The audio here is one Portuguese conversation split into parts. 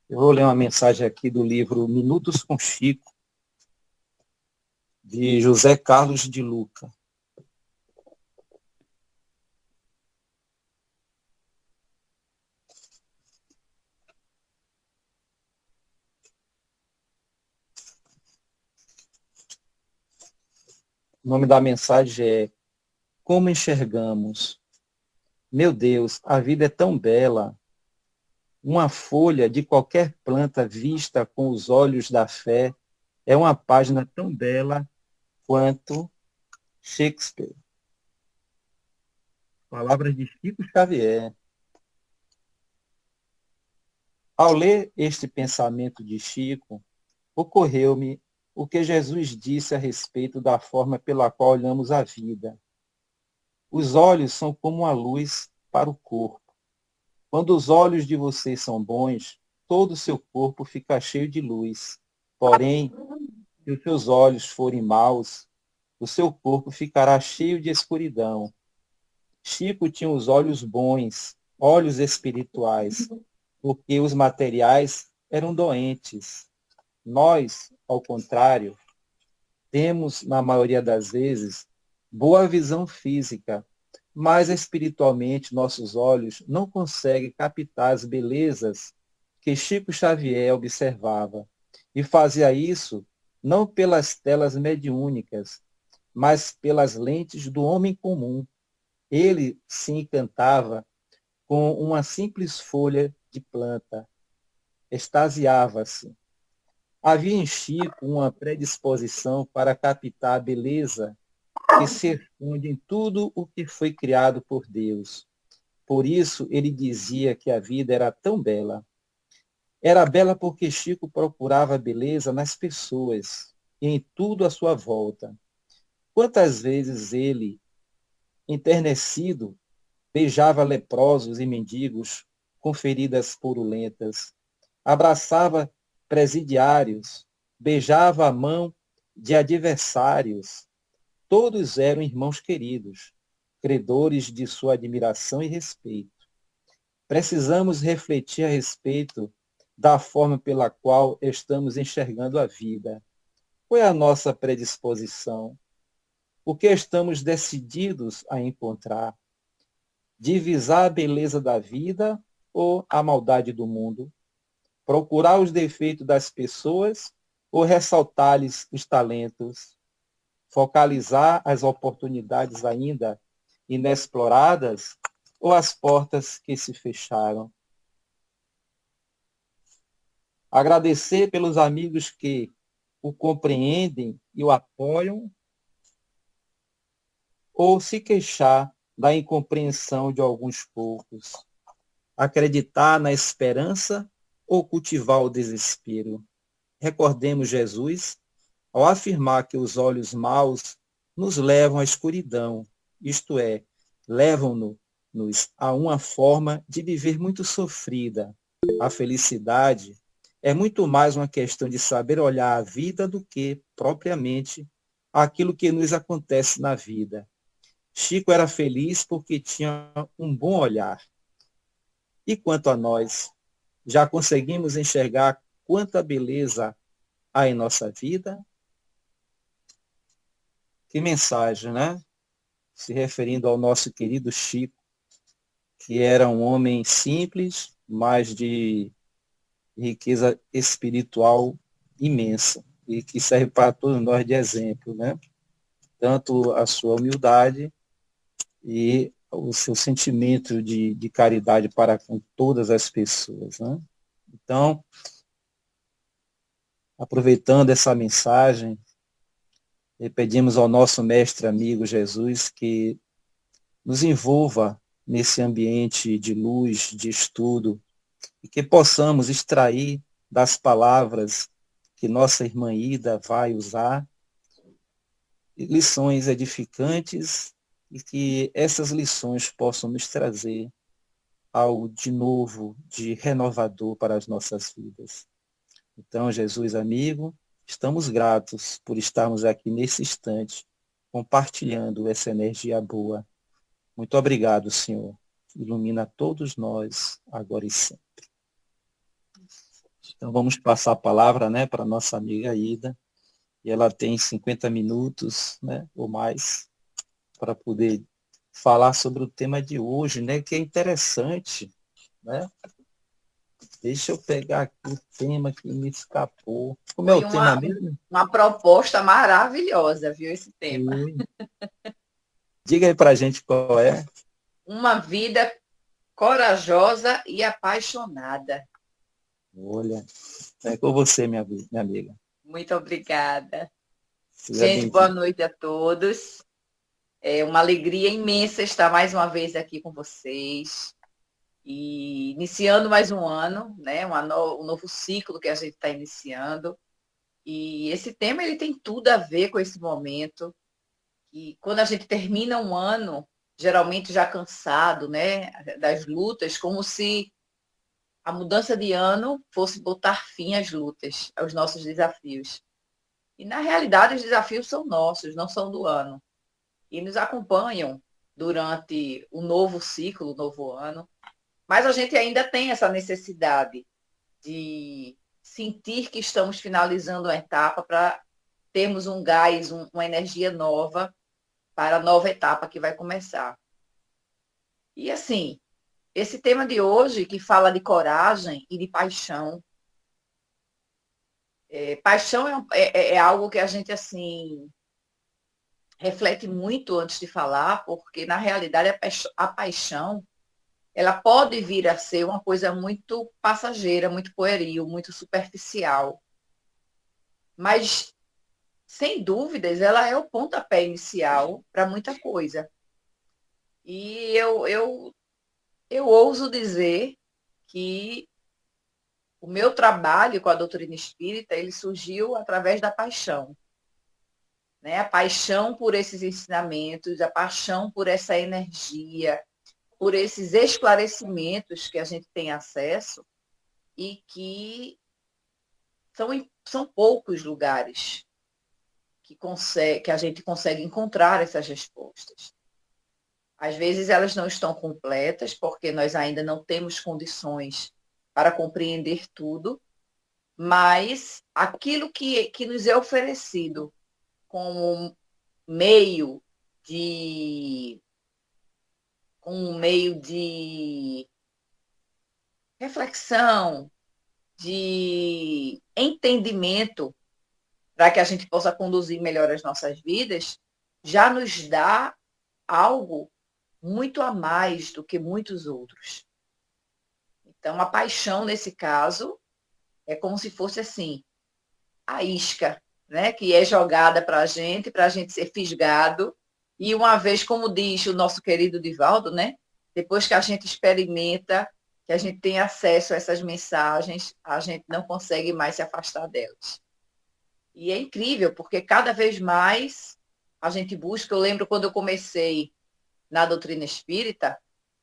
Eu vou ler uma mensagem aqui do livro Minutos com Chico, de José Carlos de Luca. O nome da mensagem é Como Enxergamos. Meu Deus, a vida é tão bela. Uma folha de qualquer planta vista com os olhos da fé é uma página tão bela quanto Shakespeare. Palavras de Chico Xavier. Ao ler este pensamento de Chico, ocorreu-me o que Jesus disse a respeito da forma pela qual olhamos a vida. Os olhos são como a luz para o corpo. Quando os olhos de vocês são bons, todo o seu corpo fica cheio de luz. Porém, se os seus olhos forem maus, o seu corpo ficará cheio de escuridão. Chico tinha os olhos bons, olhos espirituais, porque os materiais eram doentes. Nós, ao contrário, temos, na maioria das vezes, boa visão física, mas espiritualmente nossos olhos não conseguem captar as belezas que Chico Xavier observava. E fazia isso não pelas telas mediúnicas, mas pelas lentes do homem comum. Ele se encantava com uma simples folha de planta, extasiava-se. Havia em Chico uma predisposição para captar a beleza que se esconde em tudo o que foi criado por Deus. Por isso ele dizia que a vida era tão bela. Era bela porque Chico procurava a beleza nas pessoas e em tudo à sua volta. Quantas vezes ele, enternecido, beijava leprosos e mendigos com feridas purulentas, abraçava presidiários, beijava a mão de adversários. Todos eram irmãos queridos, credores de sua admiração e respeito. Precisamos refletir a respeito da forma pela qual estamos enxergando a vida. Qual é a nossa predisposição? O que estamos decididos a encontrar? Divisar a beleza da vida ou a maldade do mundo? Procurar os defeitos das pessoas ou ressaltar-lhes os talentos? Focalizar as oportunidades ainda inexploradas ou as portas que se fecharam? Agradecer pelos amigos que o compreendem e o apoiam, ou se queixar da incompreensão de alguns poucos? Acreditar na esperança ou cultivar o desespero? Recordemos Jesus ao afirmar que os olhos maus nos levam à escuridão, isto é, levam-nos a uma forma de viver muito sofrida. A felicidade é muito mais uma questão de saber olhar a vida do que, propriamente, aquilo que nos acontece na vida. Chico era feliz porque tinha um bom olhar. E quanto a nós, já conseguimos enxergar quanta beleza há em nossa vida? Que mensagem, né? Se referindo ao nosso querido Chico, que era um homem simples, mas de riqueza espiritual imensa e que serve para todos nós de exemplo, né? Tanto a sua humildade e o seu sentimento de caridade para com todas as pessoas, né? Então, aproveitando essa mensagem, pedimos ao nosso mestre amigo Jesus que nos envolva nesse ambiente de luz, de estudo, e que possamos extrair das palavras que nossa irmã Ida vai usar lições edificantes e que essas lições possam nos trazer algo de novo, de renovador para as nossas vidas. Então, Jesus amigo, estamos gratos por estarmos aqui nesse instante, compartilhando essa energia boa. Muito obrigado, Senhor. Ilumina todos nós, agora e sempre. Então vamos passar a palavra, né, para a nossa amiga Ida, e ela tem 50 minutos, né, ou mais, para poder falar sobre o tema de hoje, né, que é interessante, né? Deixa eu pegar aqui o tema que me escapou. Como é o Foi tema mesmo? uma proposta maravilhosa, viu, esse tema. Oi. Diga aí para a gente qual é. Uma vida corajosa e apaixonada. Olha, é com você, minha amiga. Muito obrigada. Seja Gente, boa bem-vindo. noite a todos. É uma alegria imensa estar mais uma vez aqui com vocês. E iniciando mais um ano, né? Um novo ciclo que a gente está iniciando. E esse tema ele tem tudo a ver com esse momento. E quando a gente termina um ano, geralmente já cansado, né, das lutas, como se a mudança de ano fosse botar fim às lutas, aos nossos desafios. E na realidade os desafios são nossos, não são do ano. E nos acompanham durante o novo ciclo, o novo ano. Mas a gente ainda tem essa necessidade de sentir que estamos finalizando a etapa para termos um gás, uma energia nova para a nova etapa que vai começar. E assim, esse tema de hoje, que fala de coragem e de paixão, paixão é algo que a gente assim reflete muito antes de falar, porque na realidade a paixão ela pode vir a ser uma coisa muito passageira, muito pueril, muito superficial, mas sem dúvidas ela é o pontapé inicial para muita coisa. E eu ouso dizer que o meu trabalho com a doutrina espírita, ele surgiu através da paixão, né? A paixão por esses ensinamentos, a paixão por essa energia, por esses esclarecimentos que a gente tem acesso e que são poucos lugares que a gente consegue encontrar essas respostas. Às vezes elas não estão completas, porque nós ainda não temos condições para compreender tudo, mas aquilo que nos é oferecido como meio de um meio de reflexão, de entendimento, para que a gente possa conduzir melhor as nossas vidas, já nos dá algo muito a mais do que muitos outros. Então, a paixão, nesse caso, é como se fosse assim, a isca, né, que é jogada para a gente ser fisgado. E uma vez, como diz o nosso querido Divaldo, né, depois que a gente experimenta, que a gente tem acesso a essas mensagens, a gente não consegue mais se afastar delas. E é incrível, porque cada vez mais a gente busca. Eu lembro quando eu comecei na doutrina espírita,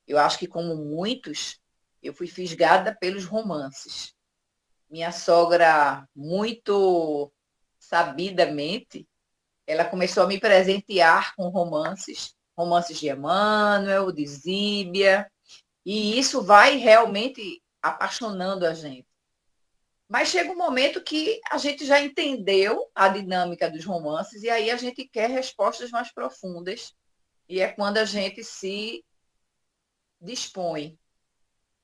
eu acho que como muitos, eu fui fisgada pelos romances. Minha sogra, muito sabidamente, ela começou a me presentear com romances, romances de Emmanuel, de Zíbia, e isso vai realmente apaixonando a gente. Mas chega um momento que a gente já entendeu a dinâmica dos romances e aí a gente quer respostas mais profundas. E é quando a gente se dispõe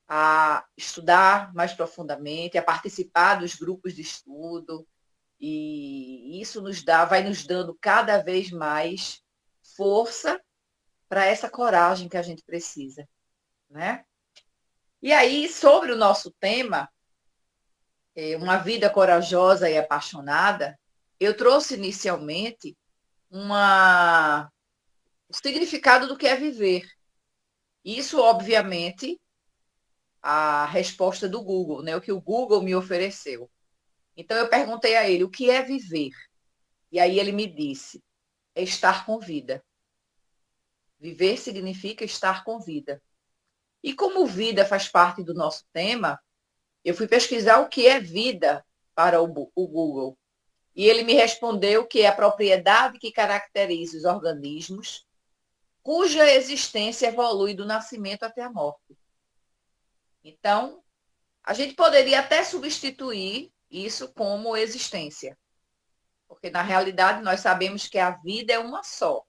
a estudar mais profundamente, a participar dos grupos de estudo, e isso vai nos dando cada vez mais força para essa coragem que a gente precisa, né? E aí, sobre o nosso tema, uma vida corajosa e apaixonada, eu trouxe inicialmente o significado do que é viver. Isso, obviamente, a resposta do Google, né? O que o Google me ofereceu. Então, eu perguntei a ele, o que é viver? E aí ele me disse, é estar com vida. Viver significa estar com vida. E como vida faz parte do nosso tema, eu fui pesquisar o que é vida para o Google. E ele me respondeu que é a propriedade que caracteriza os organismos cuja existência evolui do nascimento até a morte. Então, A gente poderia até substituir isso como existência, porque na realidade nós sabemos que a vida é uma só.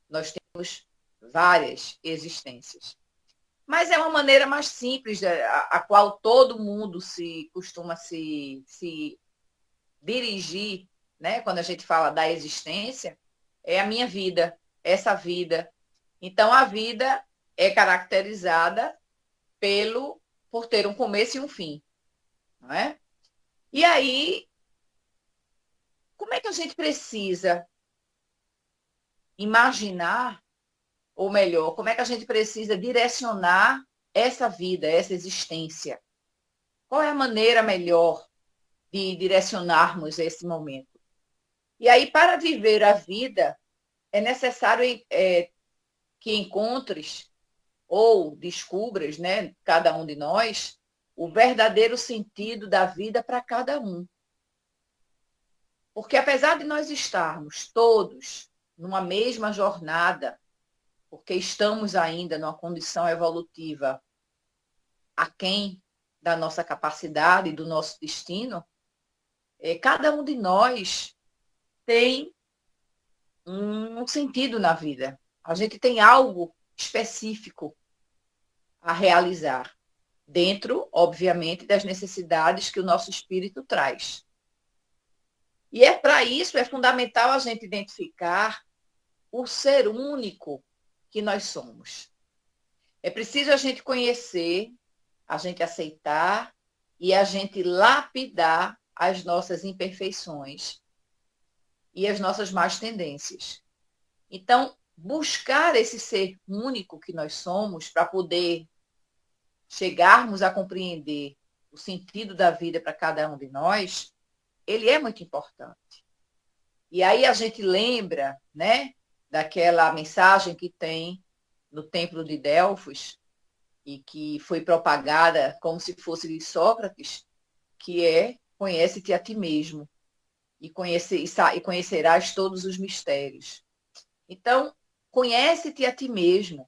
Nós temos várias existências. Mas é uma maneira mais simples, a qual todo mundo costuma se dirigir, né? Quando a gente fala da existência, é a minha vida, essa vida. Então, a vida é caracterizada por ter um começo e um fim, não é? E aí, como é que a gente precisa imaginar, ou melhor, como é que a gente precisa direcionar essa vida, essa existência? Qual é a maneira melhor de direcionarmos esse momento? E aí, para viver a vida, é necessário que encontres ou descubras, né, cada um de nós, o verdadeiro sentido da vida para cada um. Porque apesar de nós estarmos todos numa mesma jornada, porque estamos ainda numa condição evolutiva aquém da nossa capacidade, do nosso destino, cada um de nós tem um sentido na vida. A gente tem algo específico a realizar, dentro, obviamente, das necessidades que o nosso espírito traz. E para isso é fundamental a gente identificar o ser único que nós somos. É preciso a gente conhecer, a gente aceitar e a gente lapidar as nossas imperfeições e as nossas más tendências. Então, buscar esse ser único que nós somos para poder chegarmos a compreender o sentido da vida para cada um de nós, ele é muito importante. E aí a gente lembra, né, daquela mensagem que tem no Templo de Delfos e que foi propagada como se fosse de Sócrates, que é: conhece-te a ti mesmo e conhecerás todos os mistérios. Então, conhece-te a ti mesmo.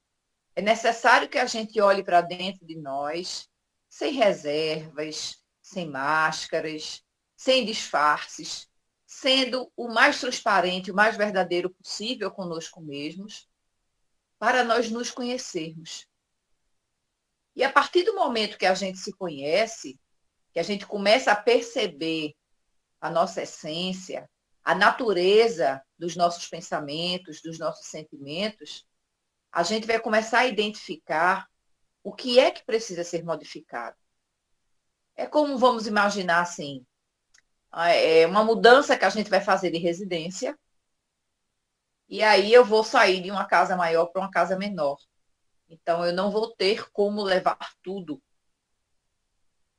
É necessário que a gente olhe para dentro de nós, sem reservas, sem máscaras, sem disfarces, sendo o mais transparente, o mais verdadeiro possível conosco mesmos, para nós nos conhecermos. E a partir do momento que a gente se conhece, que a gente começa a perceber a nossa essência, a natureza dos nossos pensamentos, dos nossos sentimentos, a gente vai começar a identificar o que é que precisa ser modificado. É como, vamos imaginar assim, uma mudança que a gente vai fazer de residência, e aí eu vou sair de uma casa maior para uma casa menor. Então, eu não vou ter como levar tudo.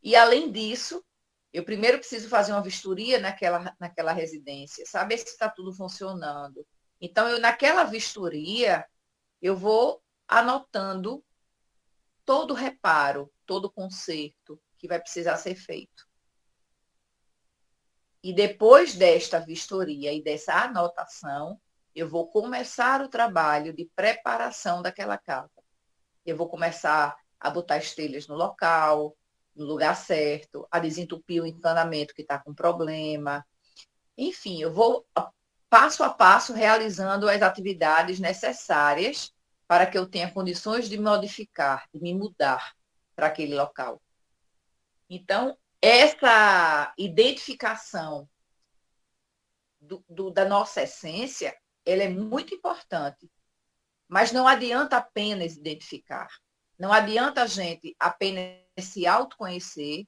E, além disso, eu primeiro preciso fazer uma vistoria naquela residência, saber se está tudo funcionando. Então, naquela vistoria, eu vou anotando todo o reparo, todo o conserto que vai precisar ser feito. E depois desta vistoria e dessa anotação, eu vou começar o trabalho de preparação daquela casa. Eu vou começar a botar as telhas no local, no lugar certo, a desentupir o encanamento que está com problema. Enfim, eu vou passo a passo realizando as atividades necessárias para que eu tenha condições de modificar, de me mudar para aquele local. Então, essa identificação da nossa essência, ela é muito importante. Mas não adianta apenas identificar. Não adianta a gente apenas se autoconhecer,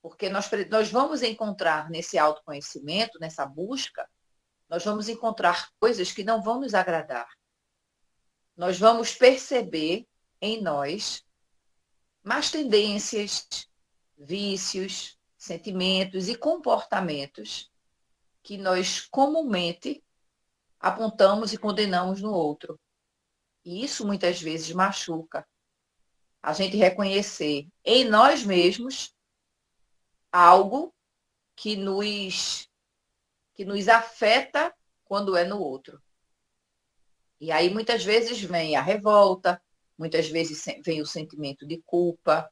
porque nós vamos encontrar nesse autoconhecimento, nessa busca, nós vamos encontrar coisas que não vão nos agradar. Nós vamos perceber em nós más tendências, vícios, sentimentos e comportamentos que nós comumente apontamos e condenamos no outro. E isso muitas vezes machuca. A gente reconhecer em nós mesmos algo que nos afeta quando é no outro. E aí muitas vezes vem a revolta, muitas vezes vem o sentimento de culpa,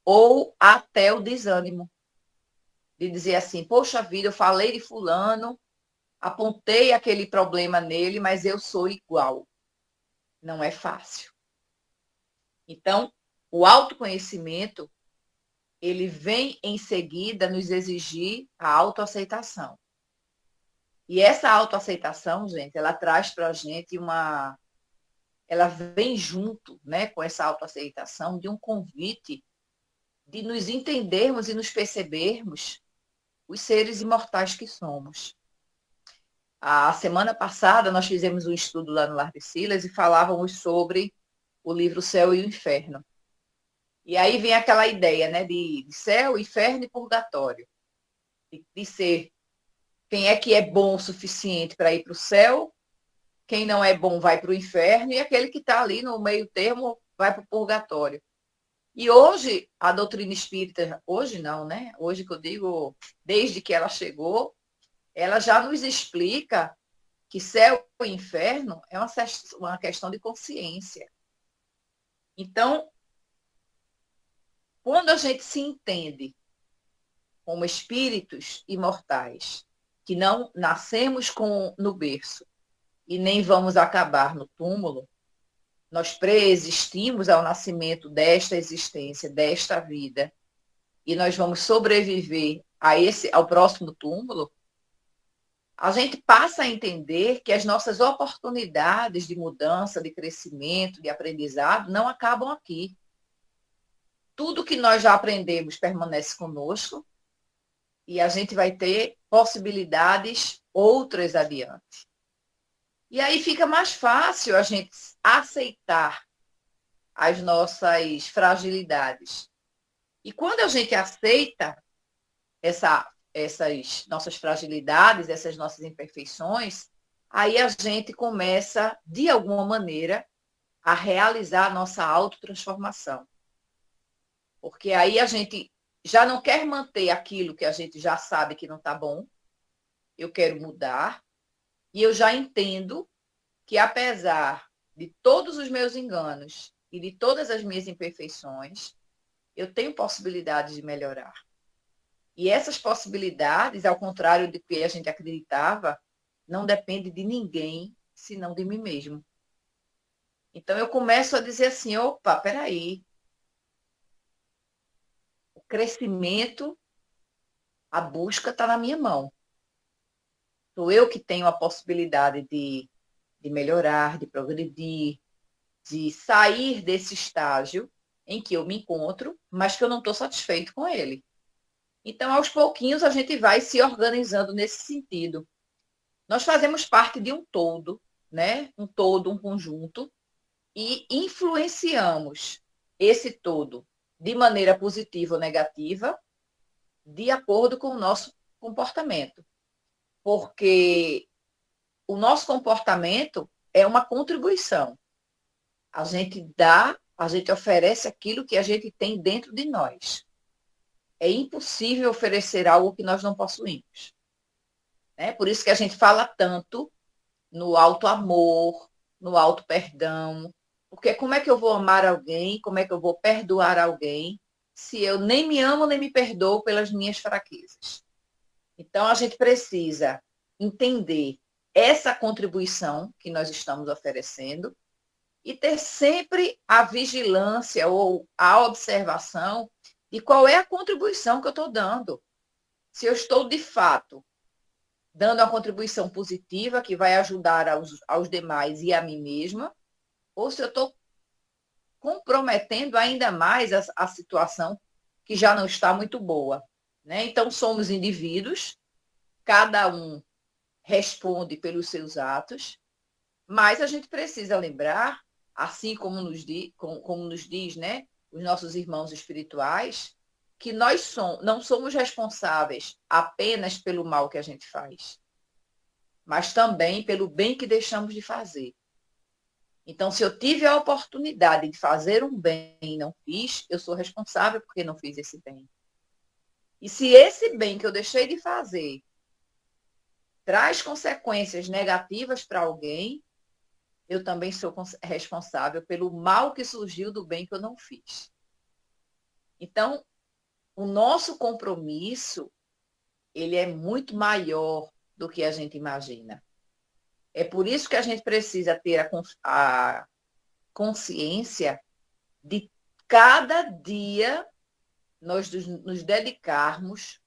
ou até o desânimo. De dizer assim, poxa vida, eu falei de fulano, apontei aquele problema nele, mas eu sou igual. Não é fácil. Então, o autoconhecimento, ele vem em seguida nos exigir a autoaceitação. E essa autoaceitação, gente, ela traz para a gente uma... Ela vem junto, né, com essa autoaceitação de um convite de nos entendermos e nos percebermos os seres imortais que somos. A semana passada, nós fizemos um estudo lá no Lar de Silas e falávamos sobre o livro Céu e o Inferno. E aí vem aquela ideia, né, de céu, inferno e purgatório. De ser quem é que é bom o suficiente para ir para o céu, quem não é bom vai para o inferno, e aquele que está ali no meio termo vai para o purgatório. E hoje, a doutrina espírita, hoje não, né? Hoje que eu digo, desde que ela chegou, ela já nos explica que céu e inferno é uma questão de consciência. Então, quando a gente se entende como espíritos imortais, que não nascemos no berço e nem vamos acabar no túmulo, nós preexistimos ao nascimento desta existência, desta vida, e nós vamos sobreviver ao próximo túmulo, a gente passa a entender que as nossas oportunidades de mudança, de crescimento, de aprendizado, não acabam aqui. Tudo que nós já aprendemos permanece conosco e a gente vai ter possibilidades outras adiante. E aí fica mais fácil a gente aceitar as nossas fragilidades. E quando a gente aceita essas nossas fragilidades, essas nossas imperfeições, aí a gente começa, de alguma maneira, a realizar a nossa autotransformação. Porque aí a gente já não quer manter aquilo que a gente já sabe que não está bom, eu quero mudar, e eu já entendo que, apesar de todos os meus enganos e de todas as minhas imperfeições, eu tenho possibilidades de melhorar. E essas possibilidades, ao contrário do que a gente acreditava, não dependem de ninguém, senão de mim mesmo. Então, eu começo a dizer assim, opa, peraí, o crescimento, a busca está na minha mão. Sou eu que tenho a possibilidade de melhorar, de progredir, de sair desse estágio em que eu me encontro, mas que eu não estou satisfeito com ele. Então, aos pouquinhos, a gente vai se organizando nesse sentido. Nós fazemos parte de um todo, né? Um todo, um conjunto, e influenciamos esse todo de maneira positiva ou negativa, de acordo com o nosso comportamento. Porque o nosso comportamento é uma contribuição. A gente dá, a gente oferece aquilo que a gente tem dentro de nós. É impossível oferecer algo que nós não possuímos. Né? Por isso que a gente fala tanto no alto amor, no alto perdão. Porque como é que eu vou amar alguém, como é que eu vou perdoar alguém, se eu nem me amo nem me perdoo pelas minhas fraquezas? Então, a gente precisa entender essa contribuição que nós estamos oferecendo e ter sempre a vigilância ou a observação de qual é a contribuição que eu estou dando. Se eu estou, de fato, dando uma contribuição positiva que vai ajudar aos demais e a mim mesma, ou se eu estou comprometendo ainda mais a situação que já não está muito boa. Né? Então, somos indivíduos, cada um responde pelos seus atos, mas a gente precisa lembrar, assim como nos diz, né, os nossos irmãos espirituais, que nós não somos responsáveis apenas pelo mal que a gente faz, mas também pelo bem que deixamos de fazer. Então, se eu tive a oportunidade de fazer um bem e não fiz, eu sou responsável porque não fiz esse bem. E se esse bem que eu deixei de fazer traz consequências negativas para alguém, eu também sou responsável pelo mal que surgiu do bem que eu não fiz. Então, o nosso compromisso, ele é muito maior do que a gente imagina. É por isso que a gente precisa ter a consciência de cada dia nós nos dedicarmos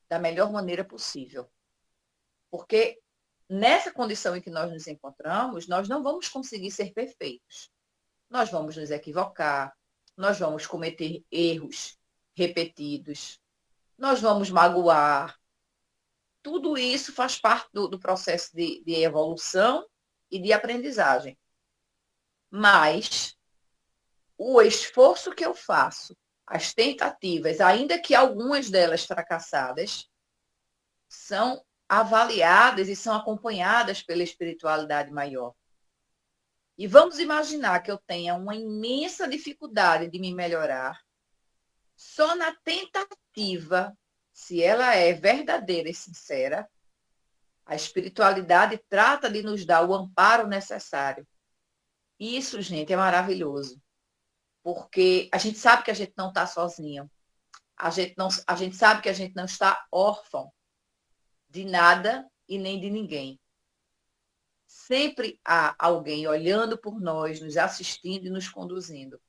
da melhor maneira possível. Porque nessa condição em que nós nos encontramos, nós não vamos conseguir ser perfeitos. Nós vamos nos equivocar, nós vamos cometer erros repetidos, nós vamos magoar. Tudo isso faz parte do processo de evolução e de aprendizagem. Mas o esforço que eu faço, as tentativas, ainda que algumas delas fracassadas, são avaliadas e são acompanhadas pela espiritualidade maior. E vamos imaginar que eu tenha uma imensa dificuldade de me melhorar, só na tentativa, se ela é verdadeira e sincera, a espiritualidade trata de nos dar o amparo necessário. Isso, gente, é maravilhoso. Porque a gente sabe que a gente não está sozinho. A gente sabe que a gente não está órfão de nada e nem de ninguém. Sempre há alguém olhando por nós, nos assistindo e nos conduzindo.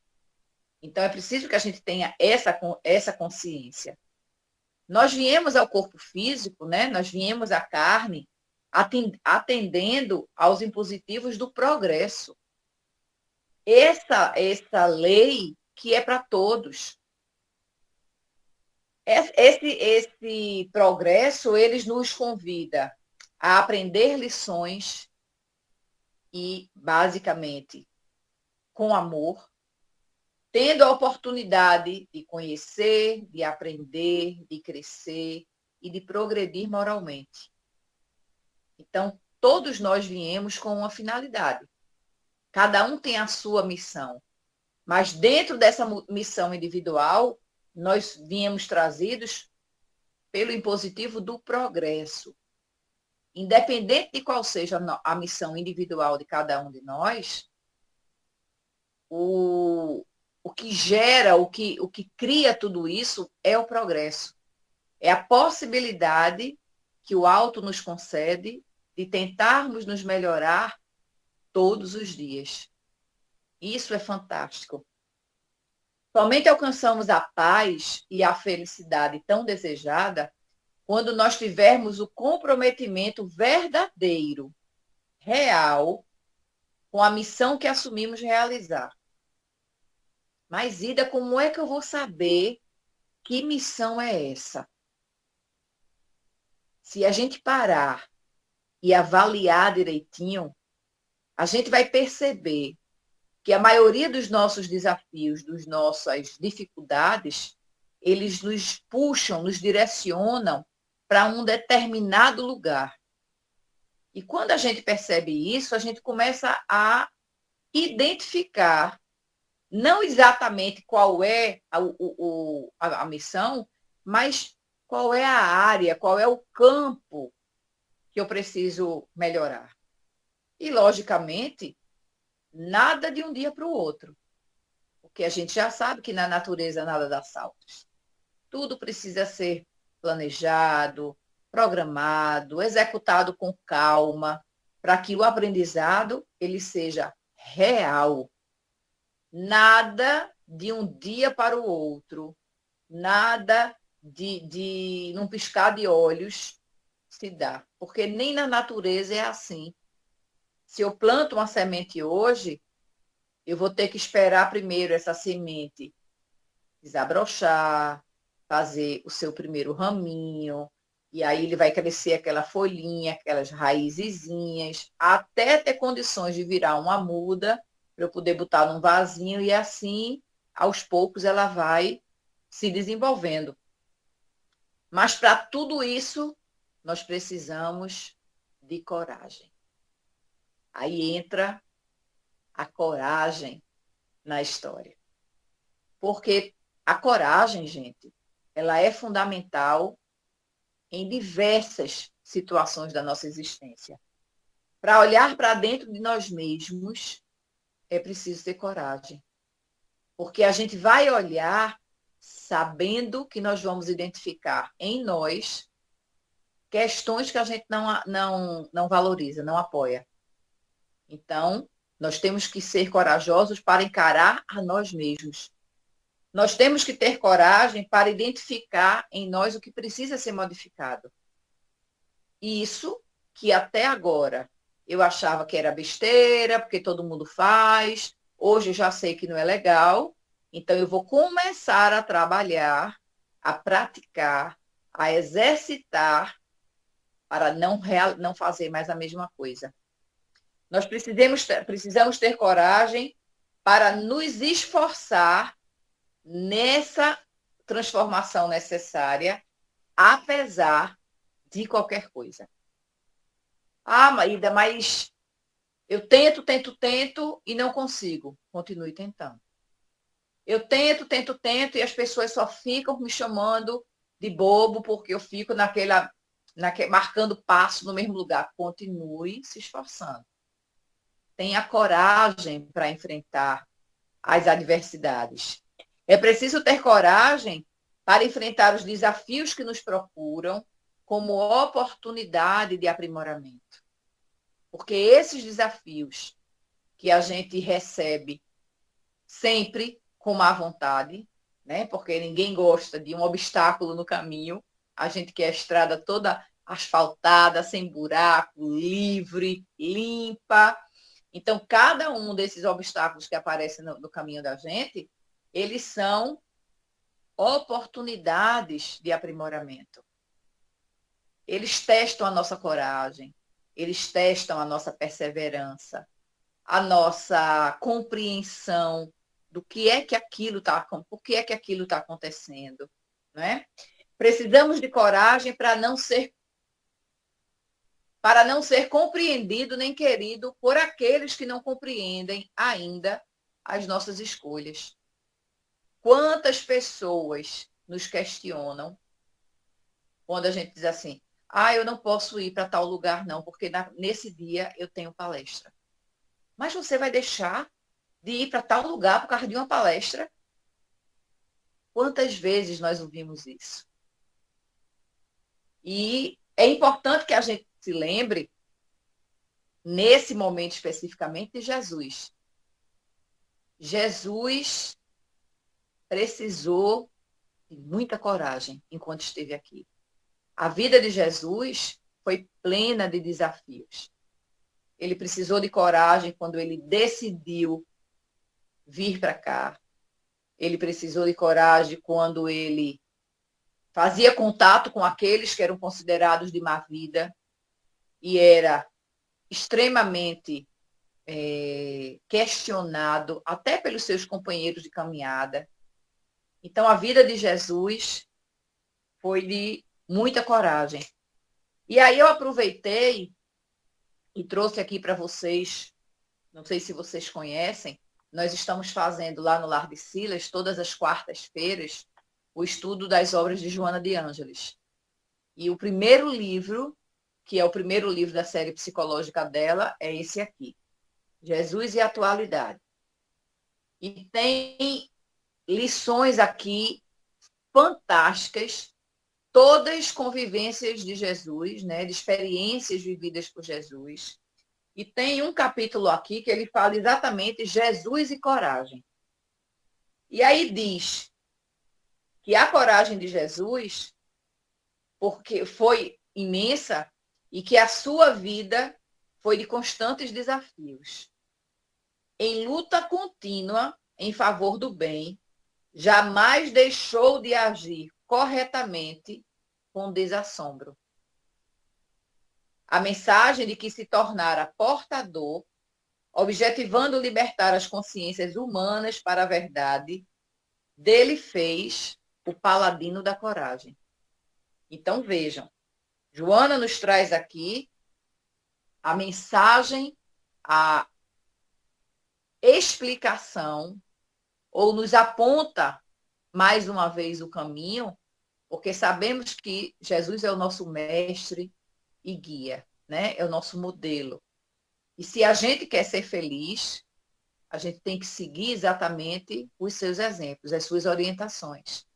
Então, é preciso que a gente tenha essa consciência. Nós viemos ao corpo físico, né? Nós viemos à carne, atendendo aos impositivos do progresso. Essa lei que é para todos. Esse progresso, eles nos convida a aprender lições e, basicamente, com amor, tendo a oportunidade de conhecer, de aprender, de crescer e de progredir moralmente. Então, todos nós viemos com uma finalidade. Cada um tem a sua missão. Mas dentro dessa missão individual, nós viemos trazidos pelo impositivo do progresso. Independente de qual seja a missão individual de cada um de nós, o que gera, o que cria tudo isso é o progresso. É a possibilidade que o alto nos concede de tentarmos nos melhorar todos os dias. Isso é fantástico. Somente alcançamos a paz e a felicidade tão desejada quando nós tivermos o comprometimento verdadeiro, real, com a missão que assumimos realizar. Mas, Ida, como é que eu vou saber que missão é essa? Se a gente parar e avaliar direitinho, a gente vai perceber que a maioria dos nossos desafios, das nossas dificuldades, eles nos puxam, nos direcionam para um determinado lugar. E quando a gente percebe isso, a gente começa a identificar não exatamente qual é a missão, mas qual é a área, qual é o campo que eu preciso melhorar. E, logicamente, nada de um dia para o outro. Porque a gente já sabe que na natureza nada dá saltos. Tudo precisa ser planejado, programado, executado com calma, para que o aprendizado ele seja real. Nada de um dia para o outro, nada de num piscar de olhos se dá. Porque nem na natureza é assim. Se eu planto uma semente hoje, eu vou ter que esperar primeiro essa semente desabrochar, fazer o seu primeiro raminho, e aí ele vai crescer aquela folhinha, aquelas raizezinhas, até ter condições de virar uma muda, para eu poder botar num vasinho, e assim, aos poucos, ela vai se desenvolvendo. Mas para tudo isso, nós precisamos de coragem. Aí entra a coragem na história. Porque a coragem, gente, ela é fundamental em diversas situações da nossa existência. Para olhar para dentro de nós mesmos, é preciso ter coragem. Porque a gente vai olhar sabendo que nós vamos identificar em nós questões que a gente não valoriza, não apoia. Então, nós temos que ser corajosos para encarar a nós mesmos. Nós temos que ter coragem para identificar em nós o que precisa ser modificado. Isso que até agora eu achava que era besteira, porque todo mundo faz, hoje eu já sei que não é legal, então eu vou começar a trabalhar, a praticar, a exercitar para não fazer mais a mesma coisa. Nós precisamos ter coragem para nos esforçar nessa transformação necessária, apesar de qualquer coisa. Ah, Maída, mas eu tento e não consigo. Continue tentando. Eu tento e as pessoas só ficam me chamando de bobo porque eu fico marcando passo no mesmo lugar. Continue se esforçando. Tenha coragem para enfrentar as adversidades. É preciso ter coragem para enfrentar os desafios que nos procuram como oportunidade de aprimoramento. Porque esses desafios que a gente recebe sempre com má vontade, né? Porque ninguém gosta de um obstáculo no caminho, a gente quer a estrada toda asfaltada, sem buraco, livre, limpa. Então, cada um desses obstáculos que aparecem no caminho da gente, eles são oportunidades de aprimoramento. Eles testam a nossa coragem, eles testam a nossa perseverança, a nossa compreensão do que é que aquilo está, por que é que aquilo está acontecendo, não é? Precisamos de coragem para não ser compreendido nem querido por aqueles que não compreendem ainda as nossas escolhas. Quantas pessoas nos questionam quando a gente diz assim, eu não posso ir para tal lugar não, porque nesse dia eu tenho palestra. Mas você vai deixar de ir para tal lugar por causa de uma palestra? Quantas vezes nós ouvimos isso? E é importante que a gente se lembre, nesse momento especificamente, de Jesus. Jesus precisou de muita coragem enquanto esteve aqui. A vida de Jesus foi plena de desafios. Ele precisou de coragem quando ele decidiu vir para cá. Ele precisou de coragem quando ele fazia contato com aqueles que eram considerados de má vida e era extremamente questionado até pelos seus companheiros de caminhada. Então, a vida de Jesus foi de muita coragem. E aí eu aproveitei e trouxe aqui para vocês, não sei se vocês conhecem, nós estamos fazendo lá no Lar de Silas, todas as quartas-feiras, o estudo das obras de Joana de Ângeles. E o primeiro livro, que é o primeiro livro da série psicológica dela, é esse aqui, Jesus e a Atualidade. E tem lições aqui fantásticas, todas convivências de Jesus, né, de experiências vividas por Jesus. E tem um capítulo aqui que ele fala exatamente Jesus e coragem. E aí diz que a coragem de Jesus, porque foi imensa, e que a sua vida foi de constantes desafios. Em luta contínua em favor do bem, jamais deixou de agir corretamente com desassombro. A mensagem de que se tornara portador, objetivando libertar as consciências humanas para a verdade, dele fez o paladino da coragem. Então, vejam, Joana nos traz aqui a mensagem, a explicação, ou nos aponta mais uma vez o caminho, porque sabemos que Jesus é o nosso mestre e guia, né? É o nosso modelo. E se a gente quer ser feliz, a gente tem que seguir exatamente os seus exemplos, as suas orientações.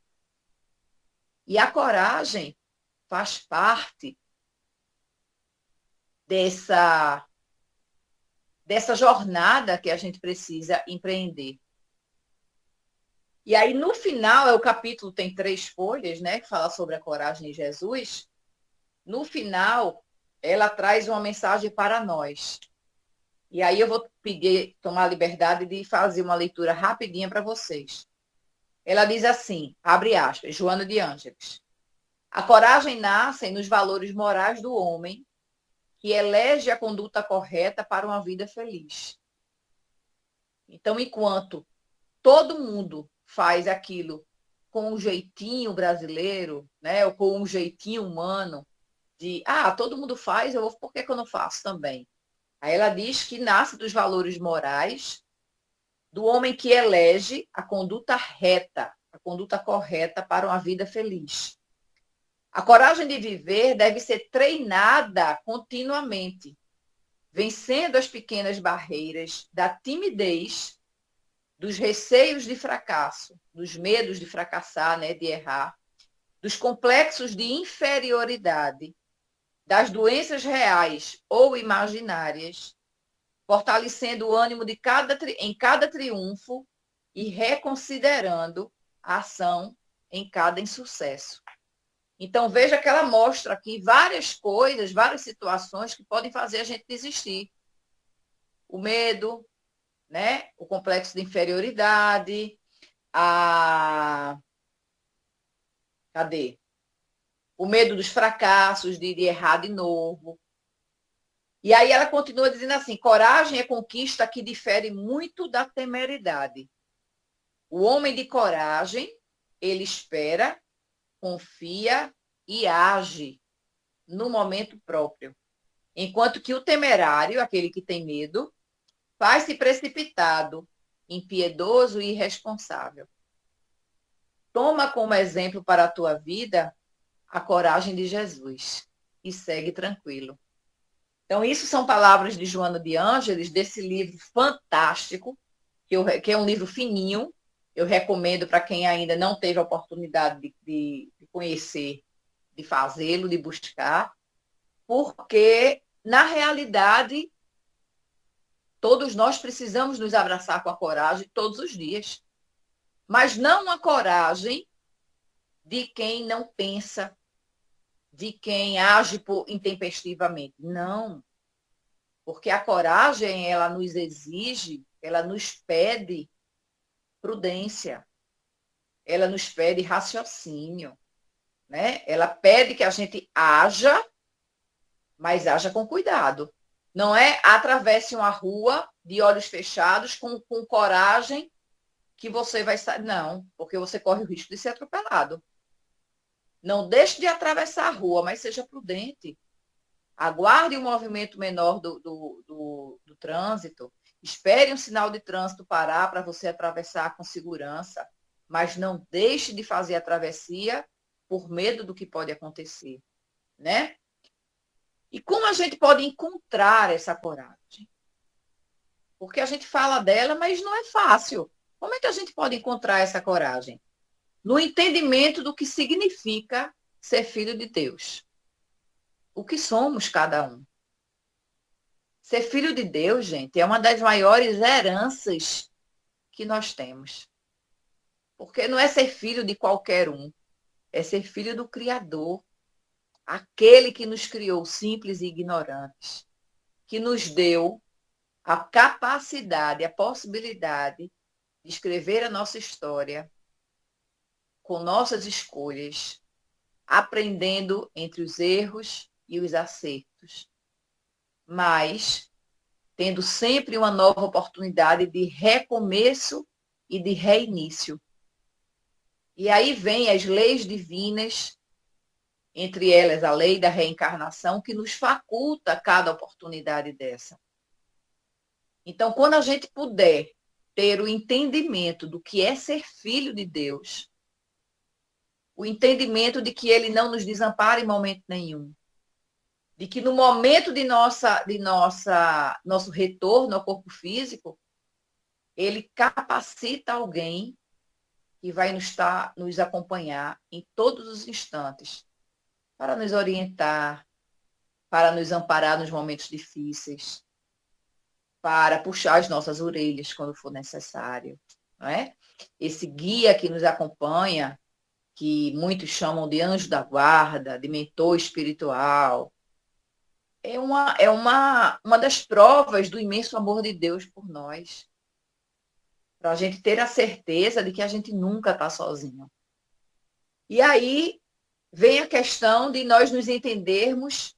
E a coragem faz parte dessa jornada que a gente precisa empreender. E aí, no final, o capítulo tem 3 folhas, né, que fala sobre a coragem em Jesus. No final, ela traz uma mensagem para nós. E aí eu vou tomar a liberdade de fazer uma leitura rapidinha para vocês. Ela diz assim, abre aspas, Joana de Ângeles. A coragem nasce nos valores morais do homem, que elege a conduta correta para uma vida feliz. Então, enquanto todo mundo faz aquilo com um jeitinho brasileiro, né, ou com um jeitinho humano, de, todo mundo faz, por que eu não faço também? Aí ela diz que nasce dos valores morais do homem que elege a conduta reta, a conduta correta para uma vida feliz. A coragem de viver deve ser treinada continuamente, vencendo as pequenas barreiras da timidez, dos receios de fracasso, dos medos de fracassar, né, de errar, dos complexos de inferioridade, das doenças reais ou imaginárias, fortalecendo o ânimo em cada triunfo e reconsiderando a ação em cada insucesso. Então, veja que ela mostra aqui várias coisas, várias situações que podem fazer a gente desistir. O medo, né? O complexo de inferioridade, o medo dos fracassos, de errar de novo. E aí ela continua dizendo assim, coragem é conquista que difere muito da temeridade. O homem de coragem, ele espera, confia e age no momento próprio. Enquanto que o temerário, aquele que tem medo, faz-se precipitado, impiedoso e irresponsável. Toma como exemplo para a tua vida a coragem de Jesus e segue tranquilo. Então, isso são palavras de Joana de Ângeles, desse livro fantástico, que é um livro fininho. Eu recomendo para quem ainda não teve a oportunidade de conhecer, de fazê-lo, de buscar, porque, na realidade, todos nós precisamos nos abraçar com a coragem todos os dias. Mas não a coragem de quem não pensa, de quem age intempestivamente. Não. Porque a coragem, ela nos exige, ela nos pede prudência, ela nos pede raciocínio, né? Ela pede que a gente haja, mas haja com cuidado. Não é atravesse uma rua de olhos fechados com coragem que você vai sair. Não, porque você corre o risco de ser atropelado. Não deixe de atravessar a rua, mas seja prudente. Aguarde um movimento menor do trânsito. Espere um sinal de trânsito parar para você atravessar com segurança. Mas não deixe de fazer a travessia por medo do que pode acontecer, né? E como a gente pode encontrar essa coragem? Porque a gente fala dela, mas não é fácil. Como é que a gente pode encontrar essa coragem? No entendimento do que significa ser filho de Deus. O que somos cada um. Ser filho de Deus, gente, é uma das maiores heranças que nós temos. Porque não é ser filho de qualquer um, é ser filho do Criador, aquele que nos criou simples e ignorantes, que nos deu a capacidade, a possibilidade de escrever a nossa história com nossas escolhas, aprendendo entre os erros e os acertos, mas tendo sempre uma nova oportunidade de recomeço e de reinício. E aí vem as leis divinas, entre elas a lei da reencarnação, que nos faculta cada oportunidade dessa. Então, quando a gente puder ter o entendimento do que é ser filho de Deus, o entendimento de que ele não nos desampara em momento nenhum, de que no momento de nosso retorno ao corpo físico, ele capacita alguém que vai nos acompanhar em todos os instantes, para nos orientar, para nos amparar nos momentos difíceis, para puxar as nossas orelhas quando for necessário, não é? Esse guia que nos acompanha, que muitos chamam de anjo da guarda, de mentor espiritual, uma das provas do imenso amor de Deus por nós, para a gente ter a certeza de que a gente nunca está sozinho. E aí vem a questão de nós nos entendermos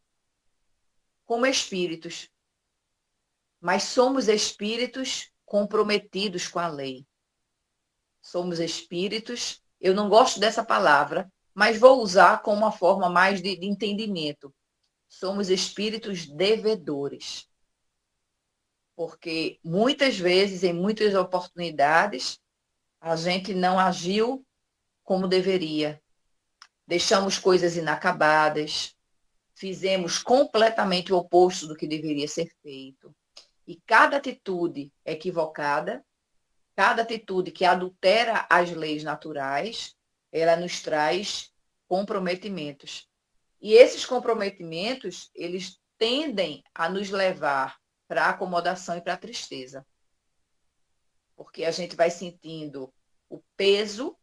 como espíritos, mas somos espíritos comprometidos com a lei. Somos espíritos, eu não gosto dessa palavra, mas vou usar como uma forma mais de entendimento. Somos espíritos devedores. Porque muitas vezes, em muitas oportunidades, a gente não agiu como deveria. Deixamos coisas inacabadas, fizemos completamente o oposto do que deveria ser feito. E cada atitude equivocada, cada atitude que adultera as leis naturais, ela nos traz comprometimentos. E esses comprometimentos, eles tendem a nos levar para a acomodação e para a tristeza. Porque a gente vai sentindo o peso,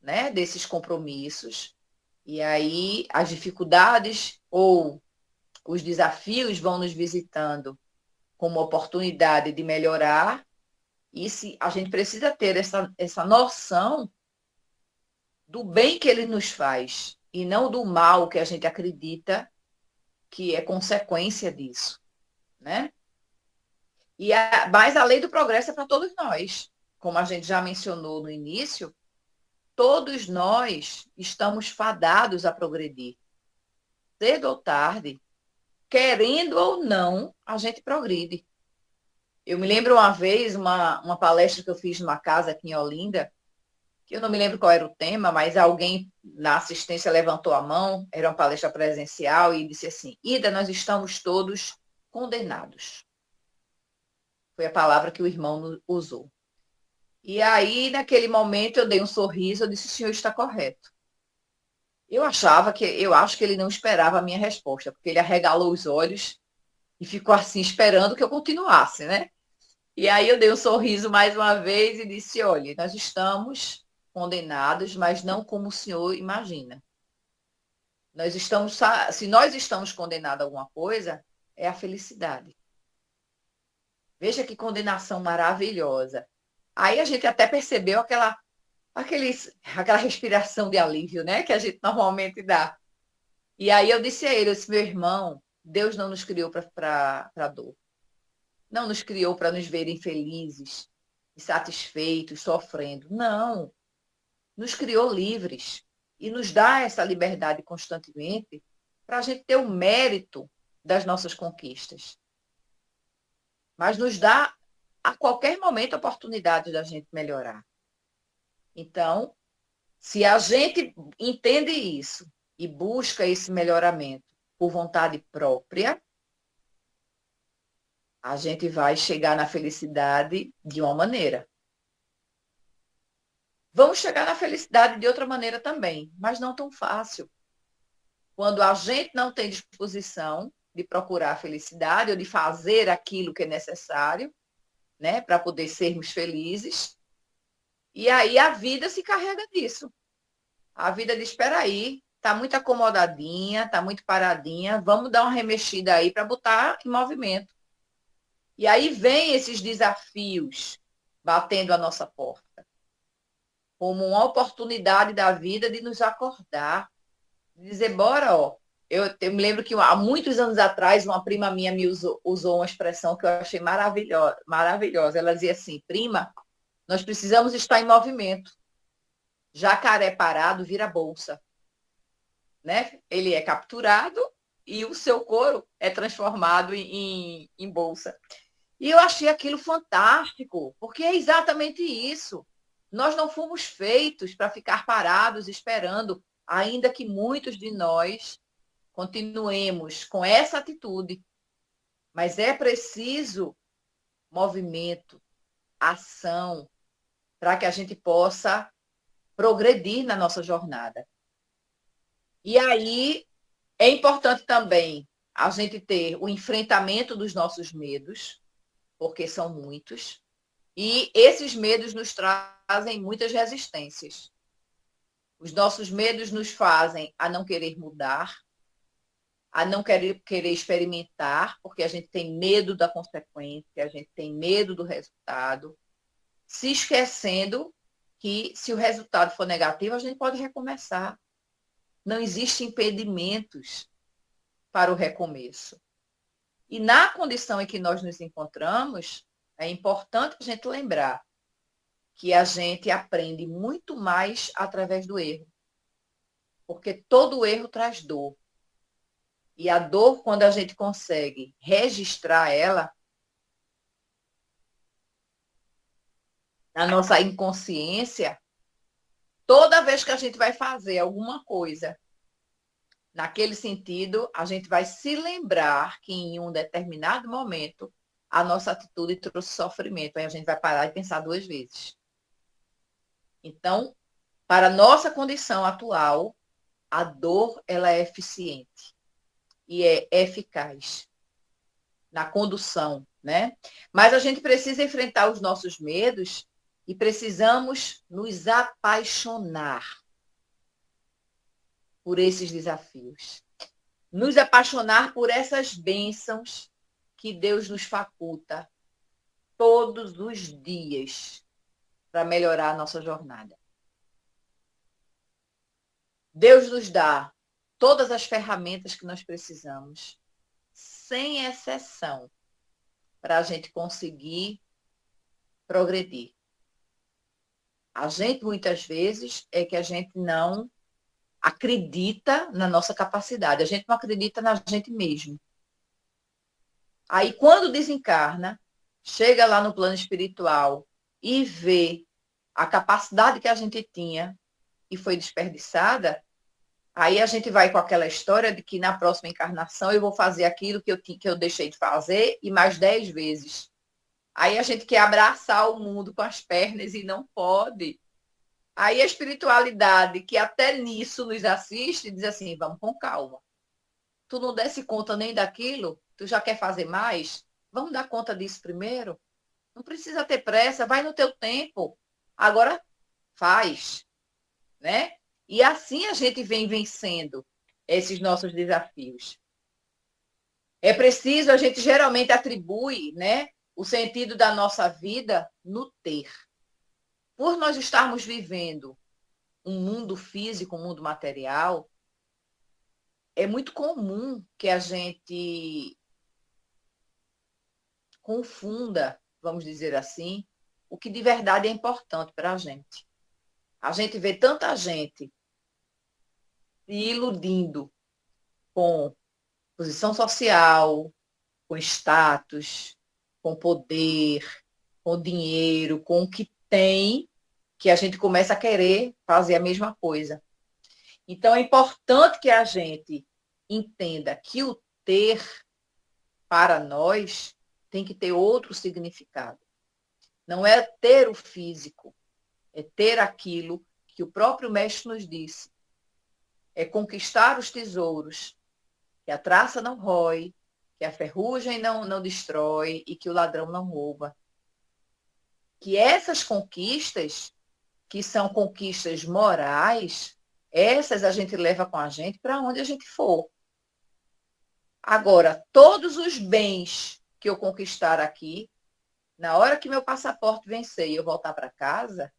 né, desses compromissos, e aí as dificuldades ou os desafios vão nos visitando como oportunidade de melhorar, e se a gente precisa ter essa noção do bem que ele nos faz, e não do mal que a gente acredita que é consequência disso, né? Mas a lei do progresso é para todos nós. Como a gente já mencionou no início, todos nós estamos fadados a progredir. Cedo ou tarde, querendo ou não, a gente progride. Eu me lembro uma vez, uma palestra que eu fiz numa casa aqui em Olinda, que eu não me lembro qual era o tema, mas alguém na assistência levantou a mão, era uma palestra presencial, e disse assim: Ida, nós estamos todos condenados. Foi a palavra que o irmão usou. E aí, naquele momento, eu dei um sorriso, eu disse: o senhor está correto. Eu acho que ele não esperava a minha resposta, porque ele arregalou os olhos e ficou assim, esperando que eu continuasse, né? E aí eu dei um sorriso mais uma vez e disse: olha, nós estamos condenados, mas não como o senhor imagina. Se nós estamos condenados a alguma coisa, é a felicidade. Veja que condenação maravilhosa. Aí a gente até percebeu aquela respiração de alívio, né? Que a gente normalmente dá. E aí eu disse a ele, eu disse: meu irmão, Deus não nos criou para dor. Não nos criou para nos verem felizes, insatisfeitos, sofrendo. Não. Nos criou livres e nos dá essa liberdade constantemente para a gente ter o mérito das nossas conquistas. Mas nos dá a qualquer momento a oportunidade da gente melhorar. Então, se a gente entende isso e busca esse melhoramento por vontade própria, a gente vai chegar na felicidade de uma maneira. Vamos chegar na felicidade de outra maneira também, mas não tão fácil. Quando a gente não tem disposição de procurar a felicidade ou de fazer aquilo que é necessário, né, para poder sermos felizes, e aí a vida se carrega disso. A vida diz: espera aí, está muito acomodadinha, está muito paradinha, vamos dar uma remexida aí para botar em movimento. E aí vem esses desafios batendo a nossa porta, como uma oportunidade da vida de nos acordar, de dizer: bora, ó. Eu me lembro que há muitos anos atrás, uma prima minha me usou uma expressão que eu achei maravilhosa. Ela dizia assim: prima, nós precisamos estar em movimento. Jacaré parado vira bolsa. Né? Ele é capturado e o seu couro é transformado em bolsa. E eu achei aquilo fantástico, porque é exatamente isso. Nós não fomos feitos para ficar parados esperando, ainda que muitos de nós continuemos com essa atitude. Mas é preciso movimento, ação, para que a gente possa progredir na nossa jornada. E aí é importante também a gente ter o enfrentamento dos nossos medos, porque são muitos, e esses medos nos trazem muitas resistências. Os nossos medos nos fazem a não querer mudar, a não querer experimentar, porque a gente tem medo da consequência, a gente tem medo do resultado, se esquecendo que se o resultado for negativo, a gente pode recomeçar. Não existem impedimentos para o recomeço. E na condição em que nós nos encontramos, é importante a gente lembrar que a gente aprende muito mais através do erro. Porque todo erro traz dor. E a dor, quando a gente consegue registrar ela, na nossa inconsciência, toda vez que a gente vai fazer alguma coisa naquele sentido, a gente vai se lembrar que em um determinado momento a nossa atitude trouxe sofrimento. Aí a gente vai parar e pensar 2 vezes. Então, para a nossa condição atual, a dor ela é eficiente e é eficaz na condução, né? Mas a gente precisa enfrentar os nossos medos e precisamos nos apaixonar por esses desafios. Nos apaixonar por essas bênçãos que Deus nos faculta todos os dias para melhorar a nossa jornada. Deus nos dá todas as ferramentas que nós precisamos, sem exceção, para a gente conseguir progredir. A gente, muitas vezes, é que a gente não acredita na nossa capacidade, a gente não acredita na gente mesmo. Aí, quando desencarna, chega lá no plano espiritual e vê a capacidade que a gente tinha e foi desperdiçada, aí a gente vai com aquela história de que na próxima encarnação eu vou fazer aquilo que eu deixei de fazer e mais 10 vezes. Aí a gente quer abraçar o mundo com as pernas e não pode. Aí a espiritualidade, que até nisso nos assiste, diz assim, vamos com calma. Tu não desse conta nem daquilo, tu já quer fazer mais? Vamos dar conta disso primeiro? Não precisa ter pressa, vai no teu tempo. Agora faz, né? E assim a gente vem vencendo esses nossos desafios. É preciso, a gente geralmente atribui, né, o sentido da nossa vida no ter. Por nós estarmos vivendo um mundo físico, um mundo material, é muito comum que a gente confunda, vamos dizer assim, o que de verdade é importante para a gente. A gente vê tanta gente se iludindo com posição social, com status, com poder, com dinheiro, com o que tem, que a gente começa a querer fazer a mesma coisa. Então, é importante que a gente entenda que o ter, para nós, tem que ter outro significado. Não é ter o físico, é ter aquilo que o próprio mestre nos disse. É conquistar os tesouros que a traça não rói, que a ferrugem não destrói e que o ladrão não rouba. Que essas conquistas, que são conquistas morais, essas a gente leva com a gente para onde a gente for. Agora, todos os bens que eu conquistar aqui, na hora que meu passaporte vencer e eu voltar para casa,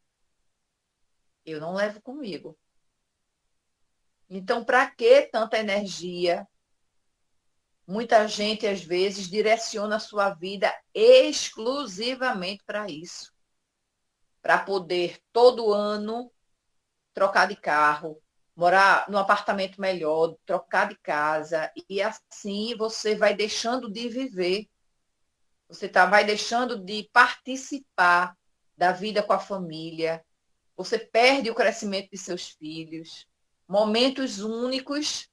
eu não levo comigo. Então, para que tanta energia? Muita gente, às vezes, direciona a sua vida exclusivamente para isso. Para poder, todo ano, trocar de carro, morar num apartamento melhor, trocar de casa. E assim você vai deixando de viver. Você vai deixando de participar da vida com a família. Você perde o crescimento de seus filhos. Momentos únicos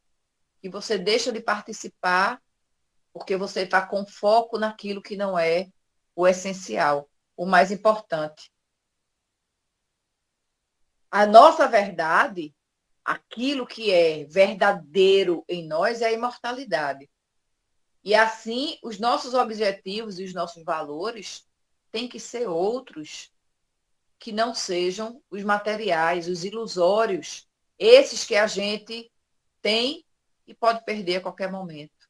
que você deixa de participar porque você está com foco naquilo que não é o essencial, o mais importante. A nossa verdade, aquilo que é verdadeiro em nós, é a imortalidade. E assim, os nossos objetivos e os nossos valores têm que ser outros, que não sejam os materiais, os ilusórios, esses que a gente tem e pode perder a qualquer momento.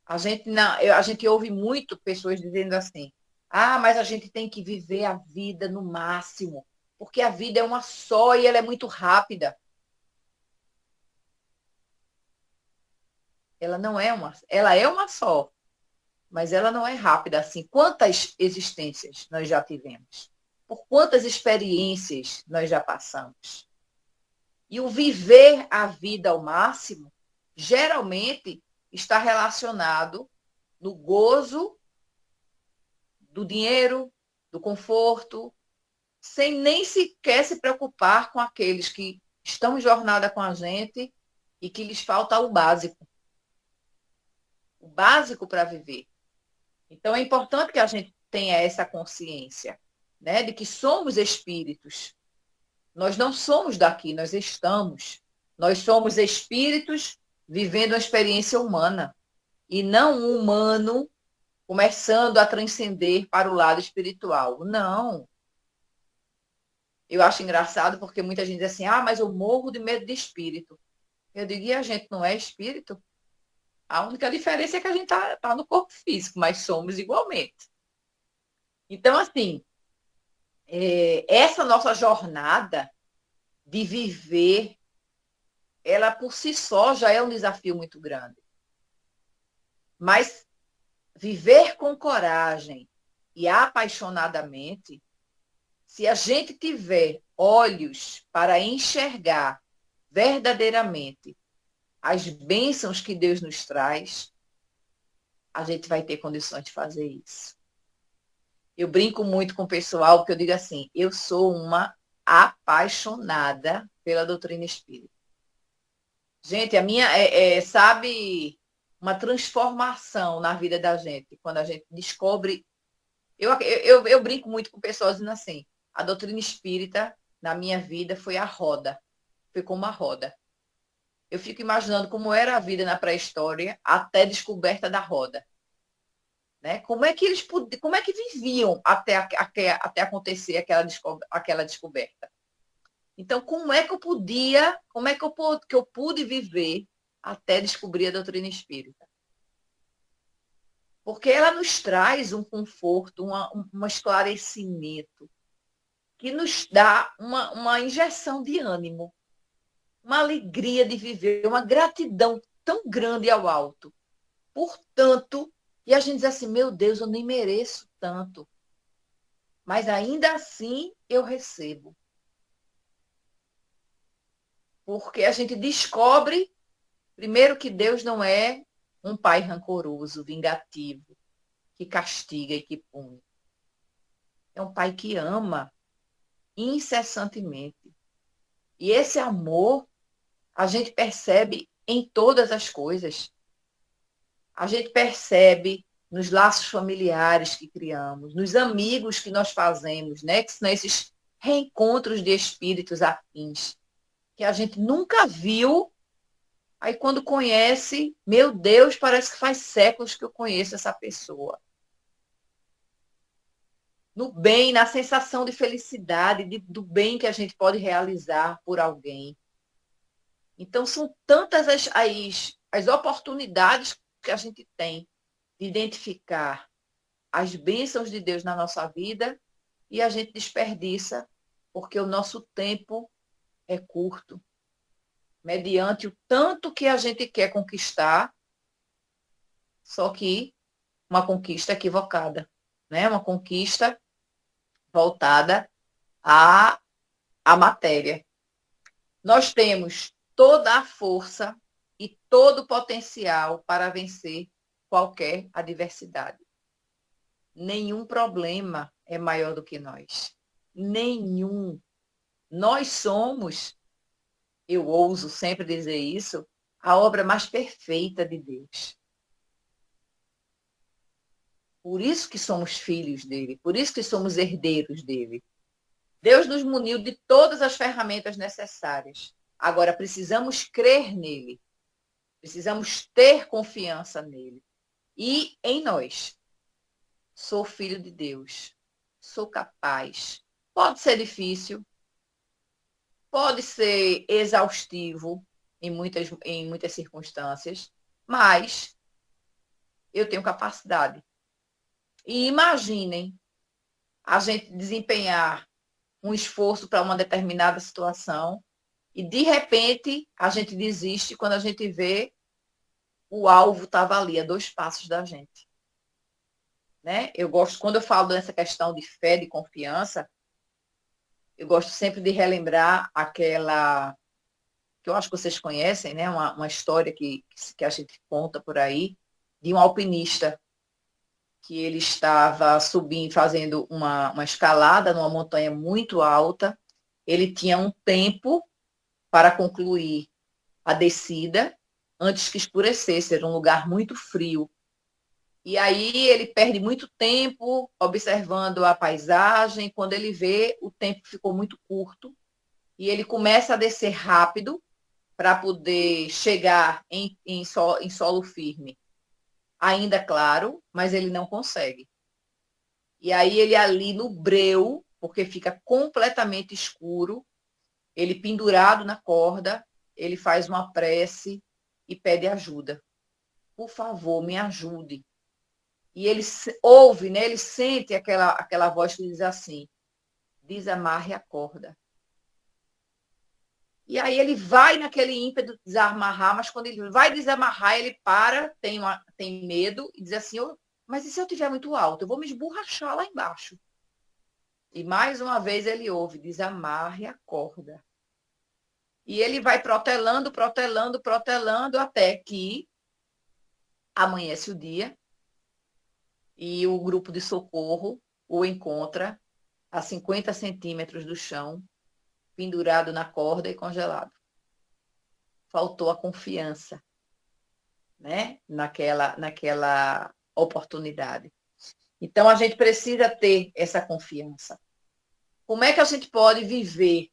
A gente ouve muito pessoas dizendo assim: ah, mas a gente tem que viver a vida no máximo, porque a vida é uma só e ela é muito rápida. Ela é uma só, mas ela não é rápida assim. Quantas existências nós já tivemos? Por quantas experiências nós já passamos? E o viver a vida ao máximo, geralmente, está relacionado no gozo do dinheiro, do conforto, sem nem sequer se preocupar com aqueles que estão em jornada com a gente e que lhes falta o básico para viver. Então, é importante que a gente tenha essa consciência, né, de que somos espíritos. Nós não somos daqui, nós estamos. Nós somos espíritos vivendo uma experiência humana e não um humano começando a transcender para o lado espiritual. Não. Eu acho engraçado porque muita gente diz assim: ah, mas eu morro de medo de espírito. Eu digo: e a gente não é espírito? A única diferença é que a gente tá no corpo físico, mas somos igualmente. Então, assim, essa nossa jornada de viver, ela por si só já é um desafio muito grande. Mas viver com coragem e apaixonadamente, se a gente tiver olhos para enxergar verdadeiramente as bênçãos que Deus nos traz, a gente vai ter condições de fazer isso. Eu brinco muito com o pessoal, porque eu digo assim: eu sou uma apaixonada pela doutrina espírita. Gente, a minha, sabe, uma transformação na vida da gente, quando a gente descobre. Eu brinco muito com pessoas dizendo assim: a doutrina espírita, na minha vida, foi a roda. Foi como a roda. Eu fico imaginando como era a vida na pré-história até a descoberta da roda. Né? Como é que como é que viviam até acontecer aquela descoberta? Então, como é que eu pude viver até descobrir a doutrina espírita? Porque ela nos traz um conforto, um esclarecimento, que nos dá uma injeção de ânimo, uma alegria de viver, uma gratidão tão grande ao alto. Portanto, e a gente diz assim: meu Deus, eu nem mereço tanto. Mas ainda assim eu recebo. Porque a gente descobre, primeiro, que Deus não é um pai rancoroso, vingativo, que castiga e que pune. É um pai que ama incessantemente. E esse amor a gente percebe em todas as coisas. A gente percebe nos laços familiares que criamos, nos amigos que nós fazemos, né? Que são esses reencontros de espíritos afins, que a gente nunca viu. Aí, quando conhece, meu Deus, parece que faz séculos que eu conheço essa pessoa. No bem, na sensação de felicidade, do bem que a gente pode realizar por alguém. Então, são tantas as oportunidades que a gente tem de identificar as bênçãos de Deus na nossa vida e a gente desperdiça porque o nosso tempo é curto. Mediante o tanto que a gente quer conquistar, só que uma conquista equivocada, né? Uma conquista voltada à matéria. Nós temos toda a força e todo o potencial para vencer qualquer adversidade. Nenhum problema é maior do que nós. Nenhum. Nós somos, eu ouso sempre dizer isso, a obra mais perfeita de Deus. Por isso que somos filhos dele, por isso que somos herdeiros dele. Deus nos muniu de todas as ferramentas necessárias. Agora, precisamos crer nele. Precisamos ter confiança nele. E em nós. Sou filho de Deus. Sou capaz. Pode ser difícil. Pode ser exaustivo em muitas circunstâncias. Mas eu tenho capacidade. E imaginem a gente desempenhar um esforço para uma determinada situação e, de repente, a gente desiste quando a gente vê o alvo estava ali, a 2 passos da gente. Né? Eu gosto, quando eu falo dessa questão de fé, de confiança, eu gosto sempre de relembrar aquela, que eu acho que vocês conhecem, né? Uma história que a gente conta por aí, de um alpinista que ele estava subindo, fazendo uma escalada numa montanha muito alta. Ele tinha um tempo para concluir a descida antes que escurecesse, era um lugar muito frio. E aí ele perde muito tempo observando a paisagem. Quando ele vê, o tempo ficou muito curto e ele começa a descer rápido para poder chegar em solo firme. Ainda claro, mas ele não consegue. E aí ele ali no breu, porque fica completamente escuro, ele pendurado na corda, ele faz uma prece e pede ajuda. Por favor, me ajude. E ele ouve, né? Ele sente aquela voz que diz assim, desamarre a corda. E aí ele vai naquele ímpeto de desamarrar, mas quando ele vai desamarrar, ele para, tem medo e diz assim, mas e se eu estiver muito alto? Eu vou me esborrachar lá embaixo. E mais uma vez ele ouve, desamarre a corda. E ele vai protelando, protelando, protelando, até que amanhece o dia e o grupo de socorro o encontra a 50 centímetros do chão, pendurado na corda e congelado. Faltou a confiança, né? naquela oportunidade. Então, a gente precisa ter essa confiança. Como é que a gente pode viver?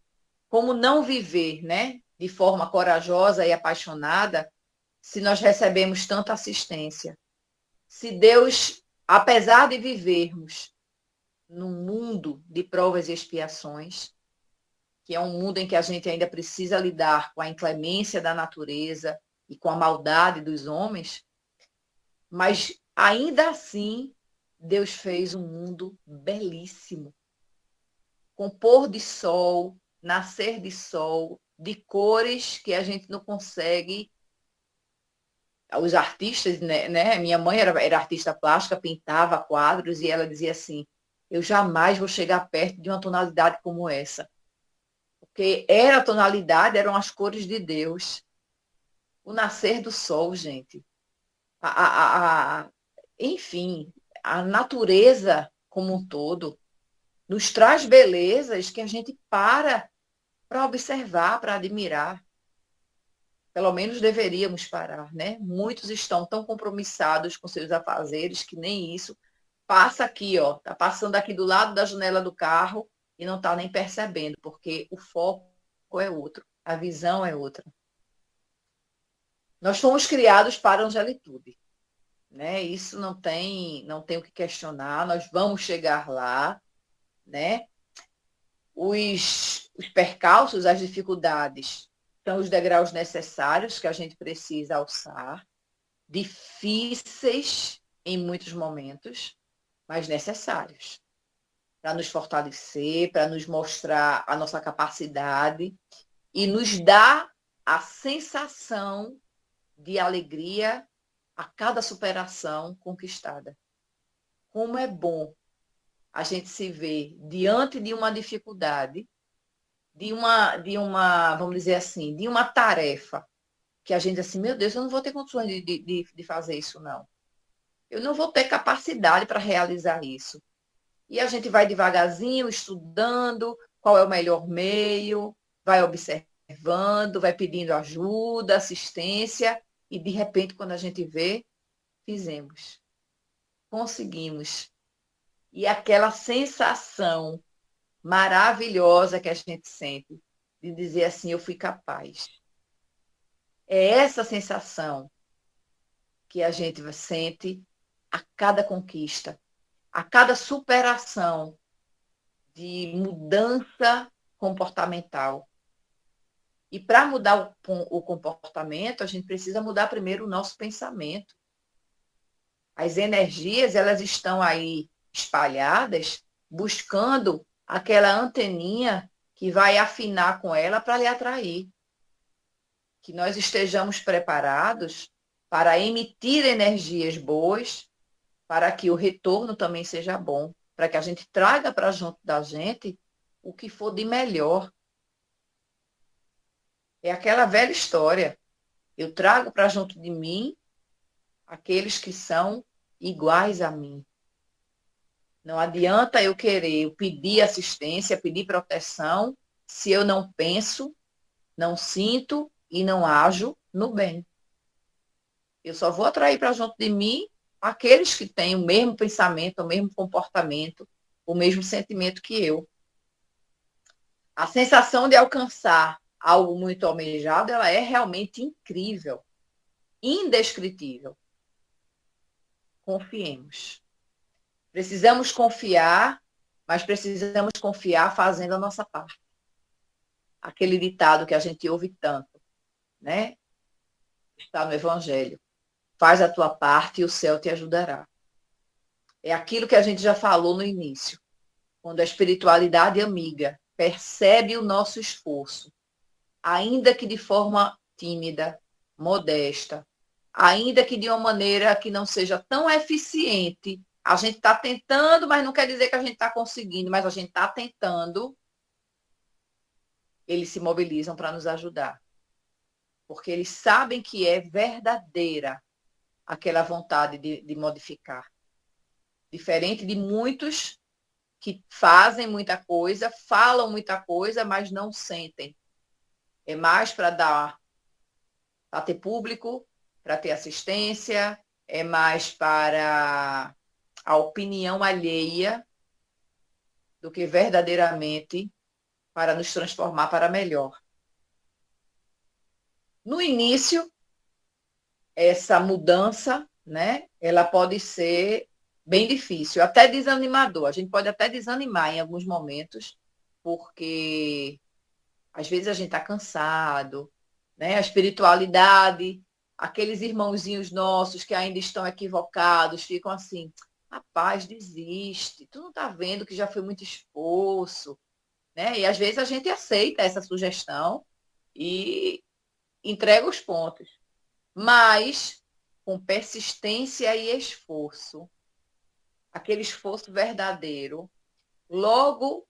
Como não viver, né? De forma corajosa e apaixonada, se nós recebemos tanta assistência? Se Deus, apesar de vivermos num mundo de provas e expiações, que é um mundo em que a gente ainda precisa lidar com a inclemência da natureza e com a maldade dos homens, mas ainda assim Deus fez um mundo belíssimo, com pôr de sol, nascer de sol, de cores que a gente não consegue. Os artistas, né? Minha mãe era artista plástica, pintava quadros e ela dizia assim, eu jamais vou chegar perto de uma tonalidade como essa. Porque era a tonalidade, eram as cores de Deus. O nascer do sol, gente. Enfim, a natureza como um todo nos traz belezas que a gente para observar, para admirar. Pelo menos deveríamos parar, né? Muitos estão tão compromissados com seus afazeres que nem isso. Passa aqui, ó, tá passando aqui do lado da janela do carro e não está nem percebendo, porque o foco é outro, a visão é outra. Nós fomos criados para a angelitude, né? Isso não tem o que questionar, nós vamos chegar lá, né? Os percalços, as dificuldades, são os degraus necessários que a gente precisa alçar, difíceis em muitos momentos, mas necessários, para nos fortalecer, para nos mostrar a nossa capacidade e nos dar a sensação de alegria a cada superação conquistada. Como é bom a gente se ver diante de uma dificuldade, vamos dizer assim, de uma tarefa, que a gente diz assim, meu Deus, eu não vou ter condições de fazer isso, não. Eu não vou ter capacidade para realizar isso. E a gente vai devagarzinho, estudando qual é o melhor meio, vai observando, vai pedindo ajuda, assistência, e de repente, quando a gente vê, conseguimos. E aquela sensação maravilhosa que a gente sente de dizer assim, eu fui capaz. É essa sensação que a gente sente a cada conquista, a cada superação de mudança comportamental. E para mudar o comportamento, a gente precisa mudar primeiro o nosso pensamento. As energias, elas estão aí espalhadas, buscando aquela anteninha que vai afinar com ela para lhe atrair. Que nós estejamos preparados para emitir energias boas, para que o retorno também seja bom, para que a gente traga para junto da gente o que for de melhor. É aquela velha história. Eu trago para junto de mim aqueles que são iguais a mim. Não adianta eu querer, eu pedir assistência, pedir proteção, se eu não penso, não sinto e não ajo no bem. Eu só vou atrair para junto de mim aqueles que têm o mesmo pensamento, o mesmo comportamento, o mesmo sentimento que eu. A sensação de alcançar algo muito almejado, ela é realmente incrível, indescritível. Confiemos. Precisamos confiar, mas precisamos confiar fazendo a nossa parte. Aquele ditado que a gente ouve tanto, né? Está no Evangelho. Faz a tua parte e o céu te ajudará. É aquilo que a gente já falou no início. Quando a espiritualidade amiga percebe o nosso esforço, ainda que de forma tímida, modesta, ainda que de uma maneira que não seja tão eficiente, a gente está tentando, mas não quer dizer que a gente está conseguindo, mas a gente está tentando, eles se mobilizam para nos ajudar. Porque eles sabem que é verdadeira aquela vontade de modificar. Diferente de muitos que fazem muita coisa, falam muita coisa, mas não sentem. É mais para ter público, para ter assistência, é mais para a opinião alheia do que verdadeiramente para nos transformar para melhor. No início, essa mudança, né, ela pode ser bem difícil, até desanimador. A gente pode até desanimar em alguns momentos, porque às vezes a gente está cansado, né? A espiritualidade, aqueles irmãozinhos nossos que ainda estão equivocados, ficam assim, rapaz, desiste, tu não está vendo que já foi muito esforço, né? E às vezes a gente aceita essa sugestão e entrega os pontos. Mas, com persistência e esforço, aquele esforço verdadeiro, logo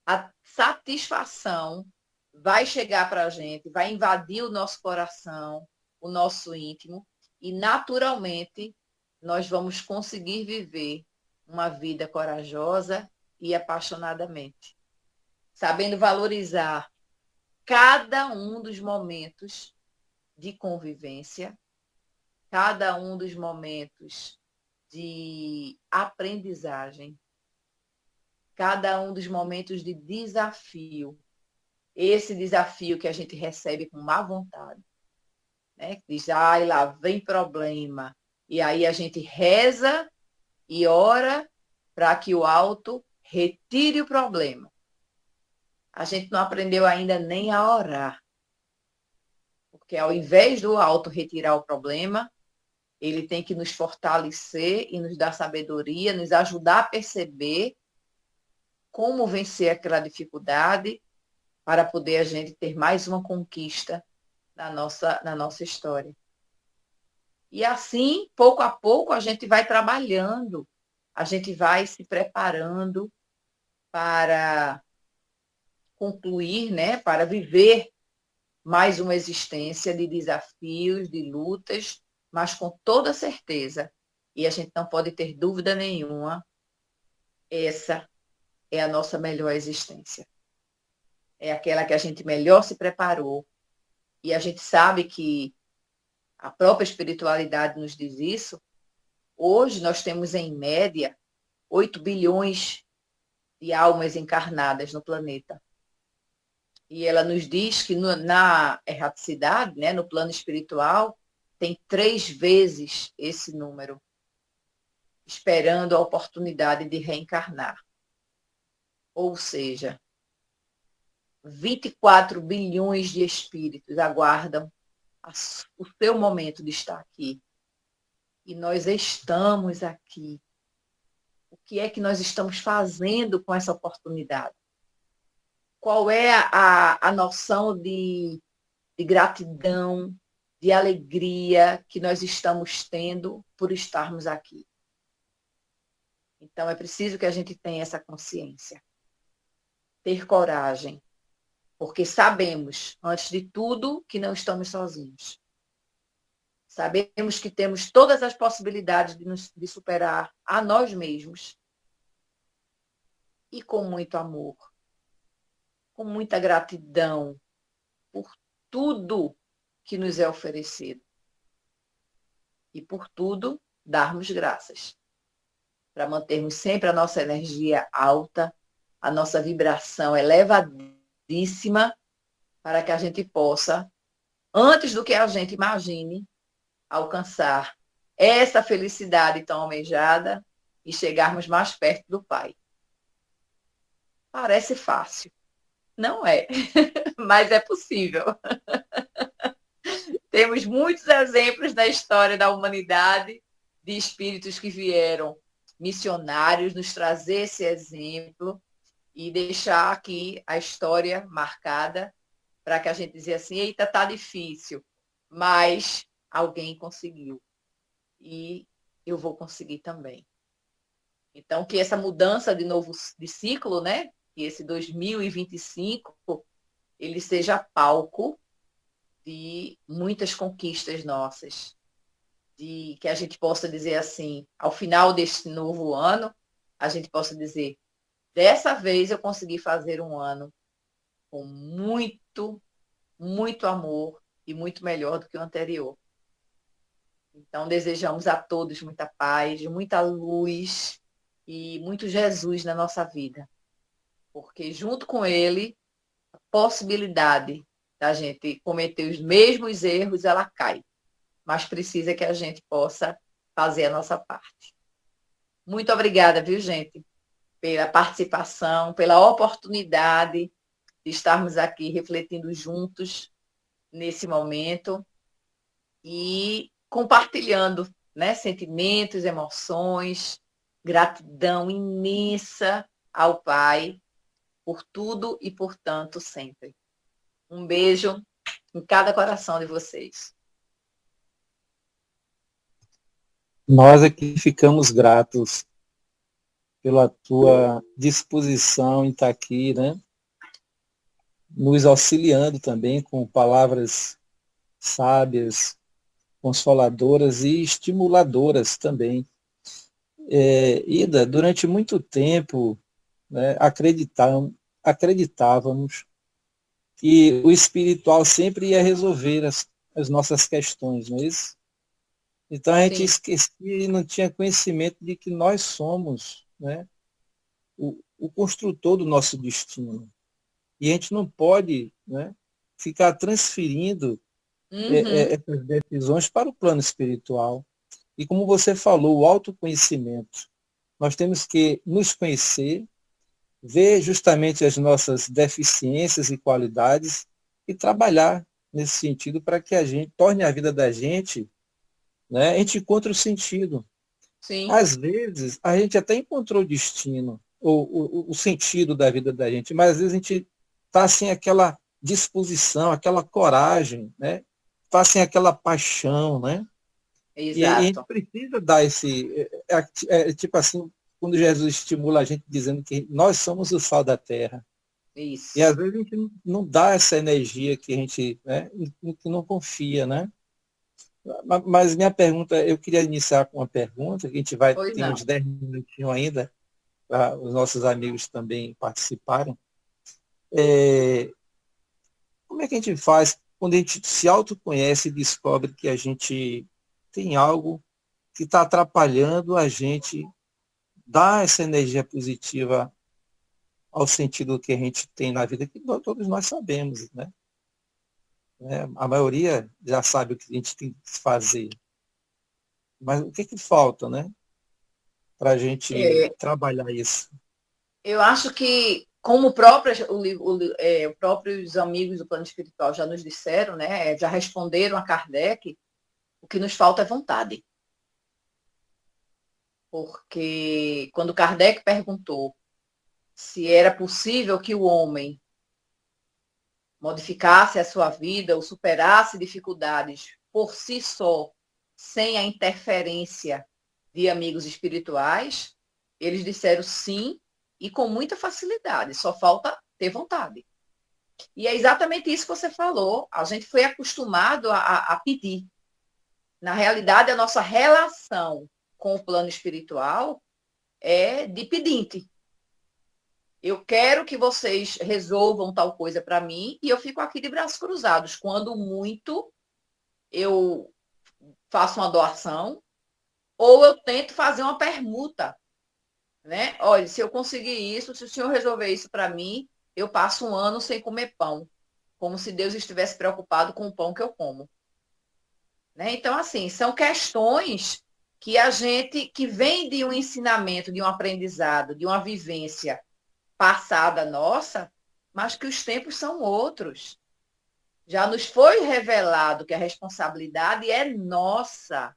a satisfação vai chegar para a gente, vai invadir o nosso coração, o nosso íntimo, e naturalmente nós vamos conseguir viver uma vida corajosa e apaixonadamente, sabendo valorizar cada um dos momentos de convivência, cada um dos momentos de aprendizagem, cada um dos momentos de desafio. Esse desafio que a gente recebe com má vontade, né? Que diz, ai, lá vem problema. E aí a gente reza e ora para que o alto retire o problema. A gente não aprendeu ainda nem a orar. Porque ao invés do alto retirar o problema, ele tem que nos fortalecer e nos dar sabedoria, nos ajudar a perceber como vencer aquela dificuldade para poder a gente ter mais uma conquista na nossa história. E assim, pouco a pouco, a gente vai trabalhando, a gente vai se preparando para concluir, né, para viver mais uma existência de desafios, de lutas, mas com toda certeza, e a gente não pode ter dúvida nenhuma, essa é a nossa melhor existência. É aquela que a gente melhor se preparou. E a gente sabe que a própria espiritualidade nos diz isso. Hoje nós temos, em média, 8 bilhões de almas encarnadas no planeta. E ela nos diz que na erraticidade, né, no plano espiritual, tem 3 vezes esse número, esperando a oportunidade de reencarnar. Ou seja, 24 bilhões de espíritos aguardam o seu momento de estar aqui. E nós estamos aqui. O que é que nós estamos fazendo com essa oportunidade? Qual é a noção de gratidão, de alegria que nós estamos tendo por estarmos aqui? Então, é preciso que a gente tenha essa consciência. Ter coragem. Porque sabemos, antes de tudo, que não estamos sozinhos. Sabemos que temos todas as possibilidades de superar a nós mesmos. E com muito amor, com muita gratidão por tudo que nos é oferecido. E por tudo, darmos graças. Para mantermos sempre a nossa energia alta, a nossa vibração elevadíssima, para que a gente possa, antes do que a gente imagine, alcançar essa felicidade tão almejada e chegarmos mais perto do Pai. Parece fácil. Não é, mas é possível. Temos muitos exemplos na história da humanidade de espíritos que vieram missionários nos trazer esse exemplo e deixar aqui a história marcada para que a gente dizer assim, eita, tá difícil, mas alguém conseguiu. E eu vou conseguir também. Então, que essa mudança de ciclo, né? Que esse 2025, ele seja palco de muitas conquistas nossas. De que a gente possa dizer assim, ao final deste novo ano, a gente possa dizer, dessa vez eu consegui fazer um ano com muito, muito amor e muito melhor do que o anterior. Então, desejamos a todos muita paz, muita luz e muito Jesus na nossa vida. Porque junto com ele, a possibilidade da gente cometer os mesmos erros, ela cai. Mas precisa que a gente possa fazer a nossa parte. Muito obrigada, viu, gente, pela participação, pela oportunidade de estarmos aqui refletindo juntos nesse momento e compartilhando, né, sentimentos, emoções, gratidão imensa ao Pai por tudo e por tanto sempre. Um beijo em cada coração de vocês. Nós aqui ficamos gratos pela tua disposição em estar aqui, né? Nos auxiliando também com palavras sábias, consoladoras e estimuladoras também. Ida, durante muito tempo, né, acreditávamos que o espiritual sempre ia resolver as nossas questões, não é isso? Então a gente esquecia e não tinha conhecimento de que nós somos, né, o construtor do nosso destino. E a gente não pode, né, ficar transferindo essas decisões para o plano espiritual. E como você falou, o autoconhecimento. Nós temos que nos conhecer, ver justamente as nossas deficiências e qualidades e trabalhar nesse sentido para que a gente torne a vida da gente, né, a gente encontre o sentido. Sim. Às vezes, a gente até encontrou o destino, o sentido da vida da gente, mas às vezes a gente está sem aquela disposição, aquela coragem, né? Está sem aquela paixão, né? Exato. E a gente precisa dar tipo assim, quando Jesus estimula a gente dizendo que nós somos o sal da terra. Isso. E às vezes a gente não dá essa energia que a gente, né, que não confia, né? Mas minha pergunta, eu queria iniciar com uma pergunta, que a gente vai ter uns 10 minutinhos ainda, para os nossos amigos também participarem. Como é que a gente faz quando a gente se autoconhece e descobre que a gente tem algo que está atrapalhando a gente dar essa energia positiva ao sentido que a gente tem na vida, que todos nós sabemos, né? A maioria já sabe o que a gente tem que fazer. Mas o que falta, né? Para a gente trabalhar isso? Eu acho que, como os próprios amigos do plano espiritual já nos disseram, né, já responderam a Kardec, o que nos falta é vontade. Porque quando Kardec perguntou se era possível que o homem modificasse a sua vida ou superasse dificuldades por si só, sem a interferência de amigos espirituais, eles disseram sim e com muita facilidade, só falta ter vontade. E é exatamente isso que você falou, a gente foi acostumado a pedir. Na realidade, a nossa relação com o plano espiritual é de pedinte. Eu quero que vocês resolvam tal coisa para mim e eu fico aqui de braços cruzados. Quando muito, eu faço uma doação ou eu tento fazer uma permuta. Né? Olha, se eu conseguir isso, se o senhor resolver isso para mim, eu passo um ano sem comer pão. Como se Deus estivesse preocupado com o pão que eu como. Né? Então, assim, são questões que a gente, que vem de um ensinamento, de um aprendizado, de uma vivência passada nossa, mas que os tempos são outros. Já nos foi revelado que a responsabilidade é nossa.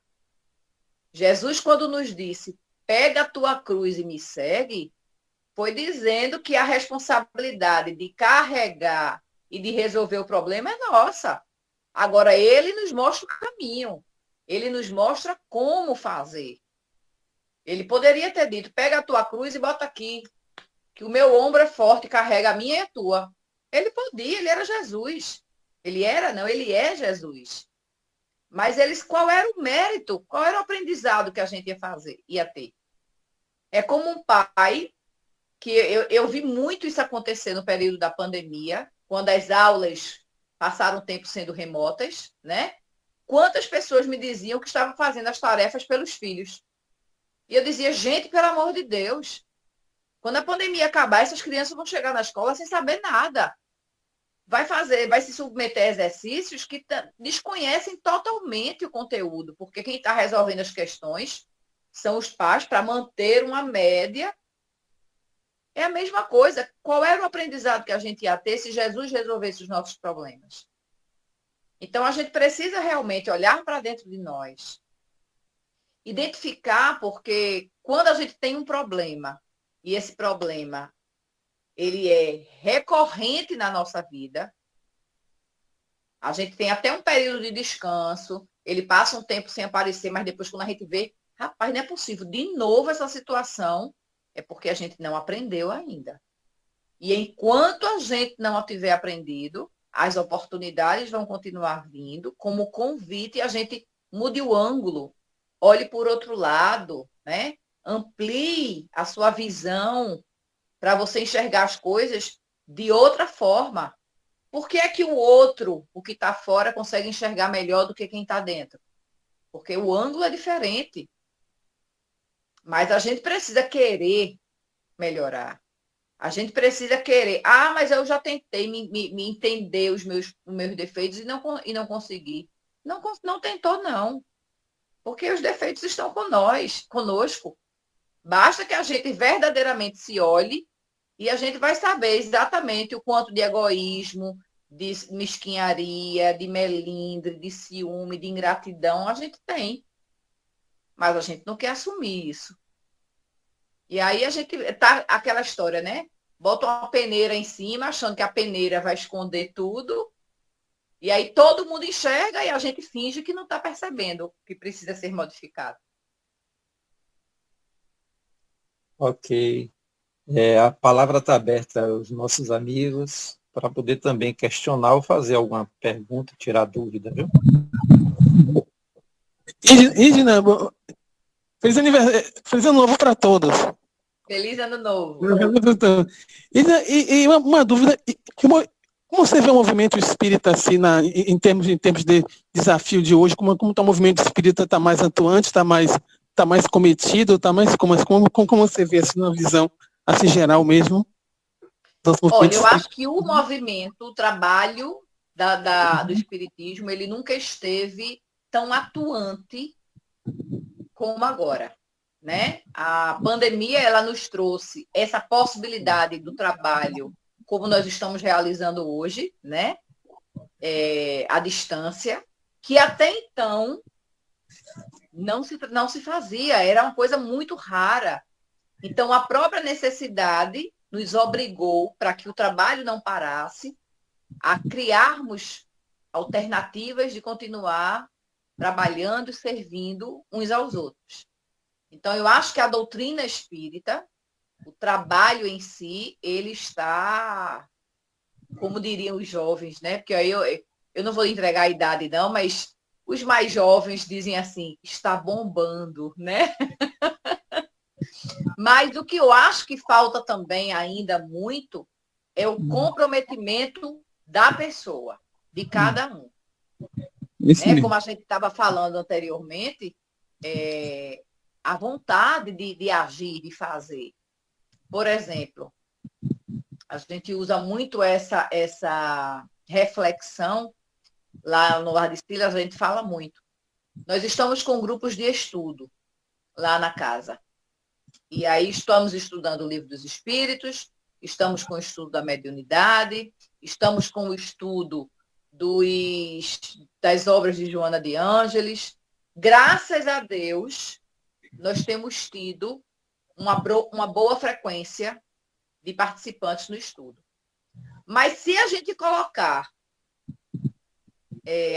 Jesus, quando nos disse, pega a tua cruz e me segue, foi dizendo que a responsabilidade de carregar e de resolver o problema é nossa. Agora, ele nos mostra o caminho. Ele nos mostra como fazer. Ele poderia ter dito, pega a tua cruz e bota aqui, que o meu ombro é forte, carrega a minha e a tua. Ele podia, ele era Jesus. Ele é Jesus. Mas qual era o mérito, qual era o aprendizado que a gente ia ter? É como um pai, que eu vi muito isso acontecer no período da pandemia, quando as aulas passaram tempo sendo remotas, né? Quantas pessoas me diziam que estavam fazendo as tarefas pelos filhos? E eu dizia, gente, pelo amor de Deus, quando a pandemia acabar, essas crianças vão chegar na escola sem saber nada. Vai se submeter a exercícios que desconhecem totalmente o conteúdo, porque quem está resolvendo as questões são os pais para manter uma média. É a mesma coisa. Qual era o aprendizado que a gente ia ter se Jesus resolvesse os nossos problemas? Então, a gente precisa realmente olhar para dentro de nós, identificar, porque quando a gente tem um problema, e esse problema ele é recorrente na nossa vida, a gente tem até um período de descanso, ele passa um tempo sem aparecer, mas depois quando a gente vê, rapaz, não é possível, de novo essa situação, é porque a gente não aprendeu ainda. E enquanto a gente não tiver aprendido, as oportunidades vão continuar vindo, como convite, a gente mude o ângulo, olhe por outro lado, né? Amplie a sua visão para você enxergar as coisas de outra forma. Por que é que o outro, o que está fora, consegue enxergar melhor do que quem está dentro? Porque o ângulo é diferente. Mas a gente precisa querer melhorar. A gente precisa querer. Ah, mas eu já tentei me entender os meus defeitos e não consegui. Não tentou, não. Porque os defeitos estão conosco. Basta que a gente verdadeiramente se olhe e a gente vai saber exatamente o quanto de egoísmo, de mesquinharia, de melindre, de ciúme, de ingratidão a gente tem. Mas a gente não quer assumir isso. E aí a gente tá aquela história, né? Bota uma peneira em cima, achando que a peneira vai esconder tudo. E aí todo mundo enxerga e a gente finge que não está percebendo que precisa ser modificado. Ok. A palavra está aberta aos nossos amigos para poder também questionar ou fazer alguma pergunta, tirar dúvida, viu? Edna, feliz ano novo para todos. Feliz ano novo. E uma dúvida, como você vê o movimento espírita assim, em termos de desafio de hoje, como está o movimento espírita, está mais atuante, está mais cometido, está mais como você vê assim, na visão assim, geral mesmo? Olha, eu acho que o movimento, o trabalho do Espiritismo, ele nunca esteve tão atuante como agora, né? A pandemia, ela nos trouxe essa possibilidade do trabalho, como nós estamos realizando hoje, né? À distância, que até então não se fazia, era uma coisa muito rara. Então, a própria necessidade nos obrigou, para que o trabalho não parasse, a criarmos alternativas de continuar trabalhando e servindo uns aos outros. Então, eu acho que a doutrina espírita, o trabalho em si, ele está, como diriam os jovens, né? Porque aí eu não vou entregar a idade, não, mas os mais jovens dizem assim, está bombando, né? Mas o que eu acho que falta também ainda muito é o comprometimento da pessoa, de cada um. Né? Como a gente estava falando anteriormente, a vontade de agir, de fazer. Por exemplo, a gente usa muito essa reflexão, lá no Lar de Silas a gente fala muito. Nós estamos com grupos de estudo lá na casa. E aí estamos estudando o Livro dos Espíritos, estamos com o estudo da mediunidade, estamos com o estudo das obras de Joana de Ângeles. Graças a Deus, nós temos tido uma boa frequência de participantes no estudo. Mas se a gente colocar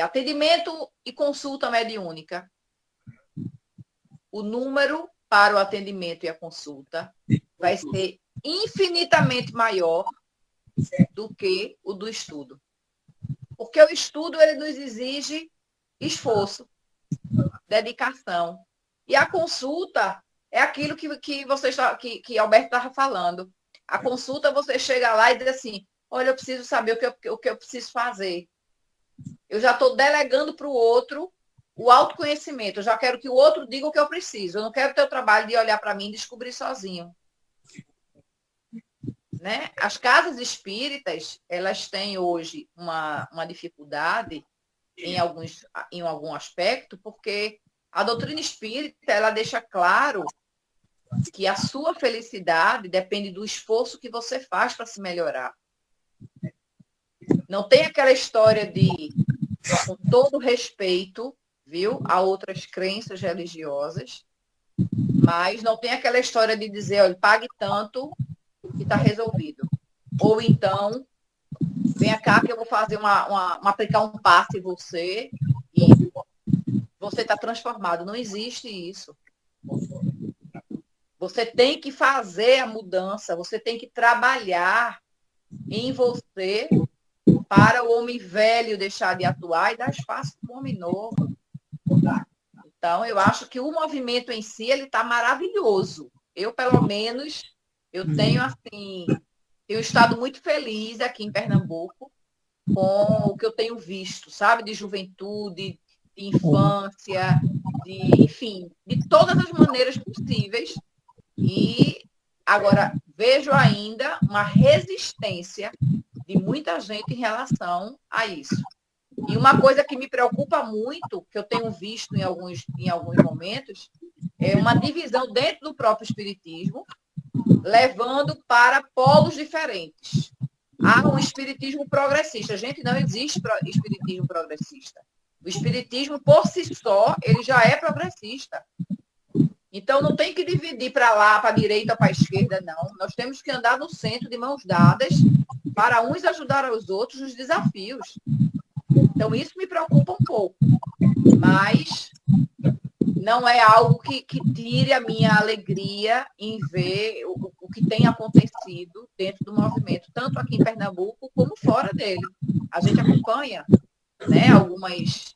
atendimento e consulta mediúnica, o número para o atendimento e a consulta vai ser infinitamente maior do que o do estudo. Porque o estudo ele nos exige esforço, dedicação. E a consulta é aquilo que Alberto estava falando. A consulta, você chega lá e diz assim, olha, eu preciso saber o que eu preciso fazer. Eu já estou delegando para o outro o autoconhecimento. Eu já quero que o outro diga o que eu preciso. Eu não quero ter o trabalho de olhar para mim e descobrir sozinho. Né? As casas espíritas, elas têm hoje uma dificuldade em algum aspecto, porque a doutrina espírita, ela deixa claro que a sua felicidade depende do esforço que você faz para se melhorar. Não tem aquela história de, com todo respeito, viu, a outras crenças religiosas, mas não tem aquela história de dizer, olha, pague tanto que está resolvido. Ou então, venha cá que eu vou fazer aplicar um passe em você e você está transformado. Não existe isso. Você tem que fazer a mudança, você tem que trabalhar em você para o homem velho deixar de atuar e dar espaço para o homem novo. Então, eu acho que o movimento em si, ele está maravilhoso. Eu, pelo menos, tenho estado muito feliz aqui em Pernambuco com o que eu tenho visto, sabe? De juventude, de infância, enfim, de todas as maneiras possíveis. E agora vejo ainda uma resistência de muita gente em relação a isso. E uma coisa que me preocupa muito, que eu tenho visto em alguns momentos, é uma divisão dentro do próprio espiritismo, levando para polos diferentes. Há um espiritismo progressista. Gente, não existe espiritismo progressista. O espiritismo, por si só, ele já é progressista. Então, não tem que dividir para lá, para a direita, para a esquerda, não. Nós temos que andar no centro, de mãos dadas, para uns ajudar os outros nos desafios. Então, isso me preocupa um pouco. Mas não é algo que tire a minha alegria em ver o que tem acontecido dentro do movimento, tanto aqui em Pernambuco como fora dele. A gente acompanha, né, algumas...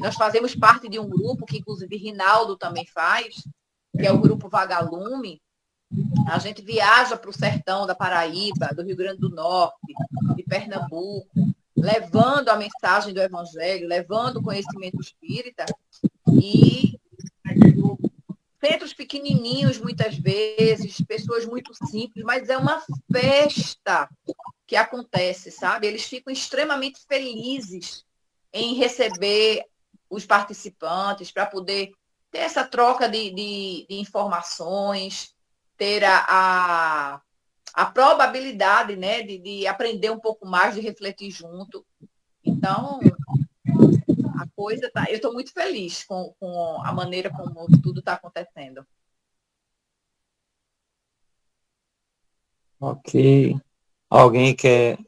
nós fazemos parte de um grupo que, inclusive, Rinaldo também faz, que é o Grupo Vagalume. A gente viaja para o sertão da Paraíba, do Rio Grande do Norte, de Pernambuco, levando a mensagem do Evangelho, levando o conhecimento espírita, e centros pequenininhos, muitas vezes, pessoas muito simples, mas é uma festa que acontece, sabe? Eles ficam extremamente felizes em receber os participantes para poder ter essa troca de informações, ter a probabilidade, né, de aprender um pouco mais, de refletir junto. Então, a coisa tá. Eu estou muito feliz com a maneira como tudo está acontecendo. Ok. Alguém quer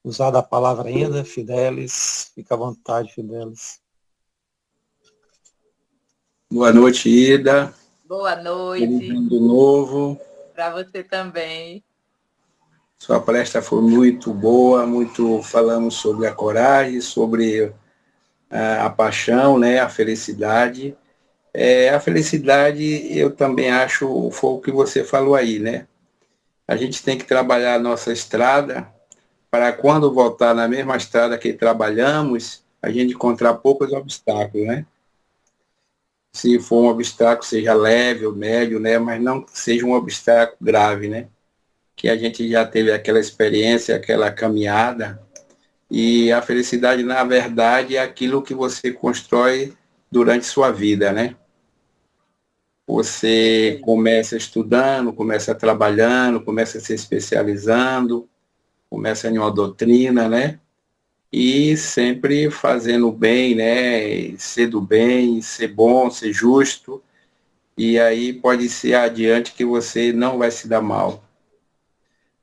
usar da palavra ainda? Fidelis, fica à vontade, Fidelis. Boa noite, Ida. Boa noite. Feliz ano novo. Para você também. Sua palestra foi muito boa, falamos sobre a coragem, sobre a paixão, né, a felicidade. A felicidade, eu também acho, foi o que você falou aí, né? A gente tem que trabalhar a nossa estrada para quando voltar na mesma estrada que trabalhamos, a gente encontrar poucos obstáculos, né? Se for um obstáculo, seja leve ou médio, né? Mas não seja um obstáculo grave, né? Que a gente já teve aquela experiência, aquela caminhada, e a felicidade, na verdade, é aquilo que você constrói durante sua vida, né? Você começa estudando, começa trabalhando, começa se especializando, começa em uma doutrina, né? E sempre fazendo bem, né? Ser do bem, ser bom, ser justo, e aí pode ser adiante que você não vai se dar mal.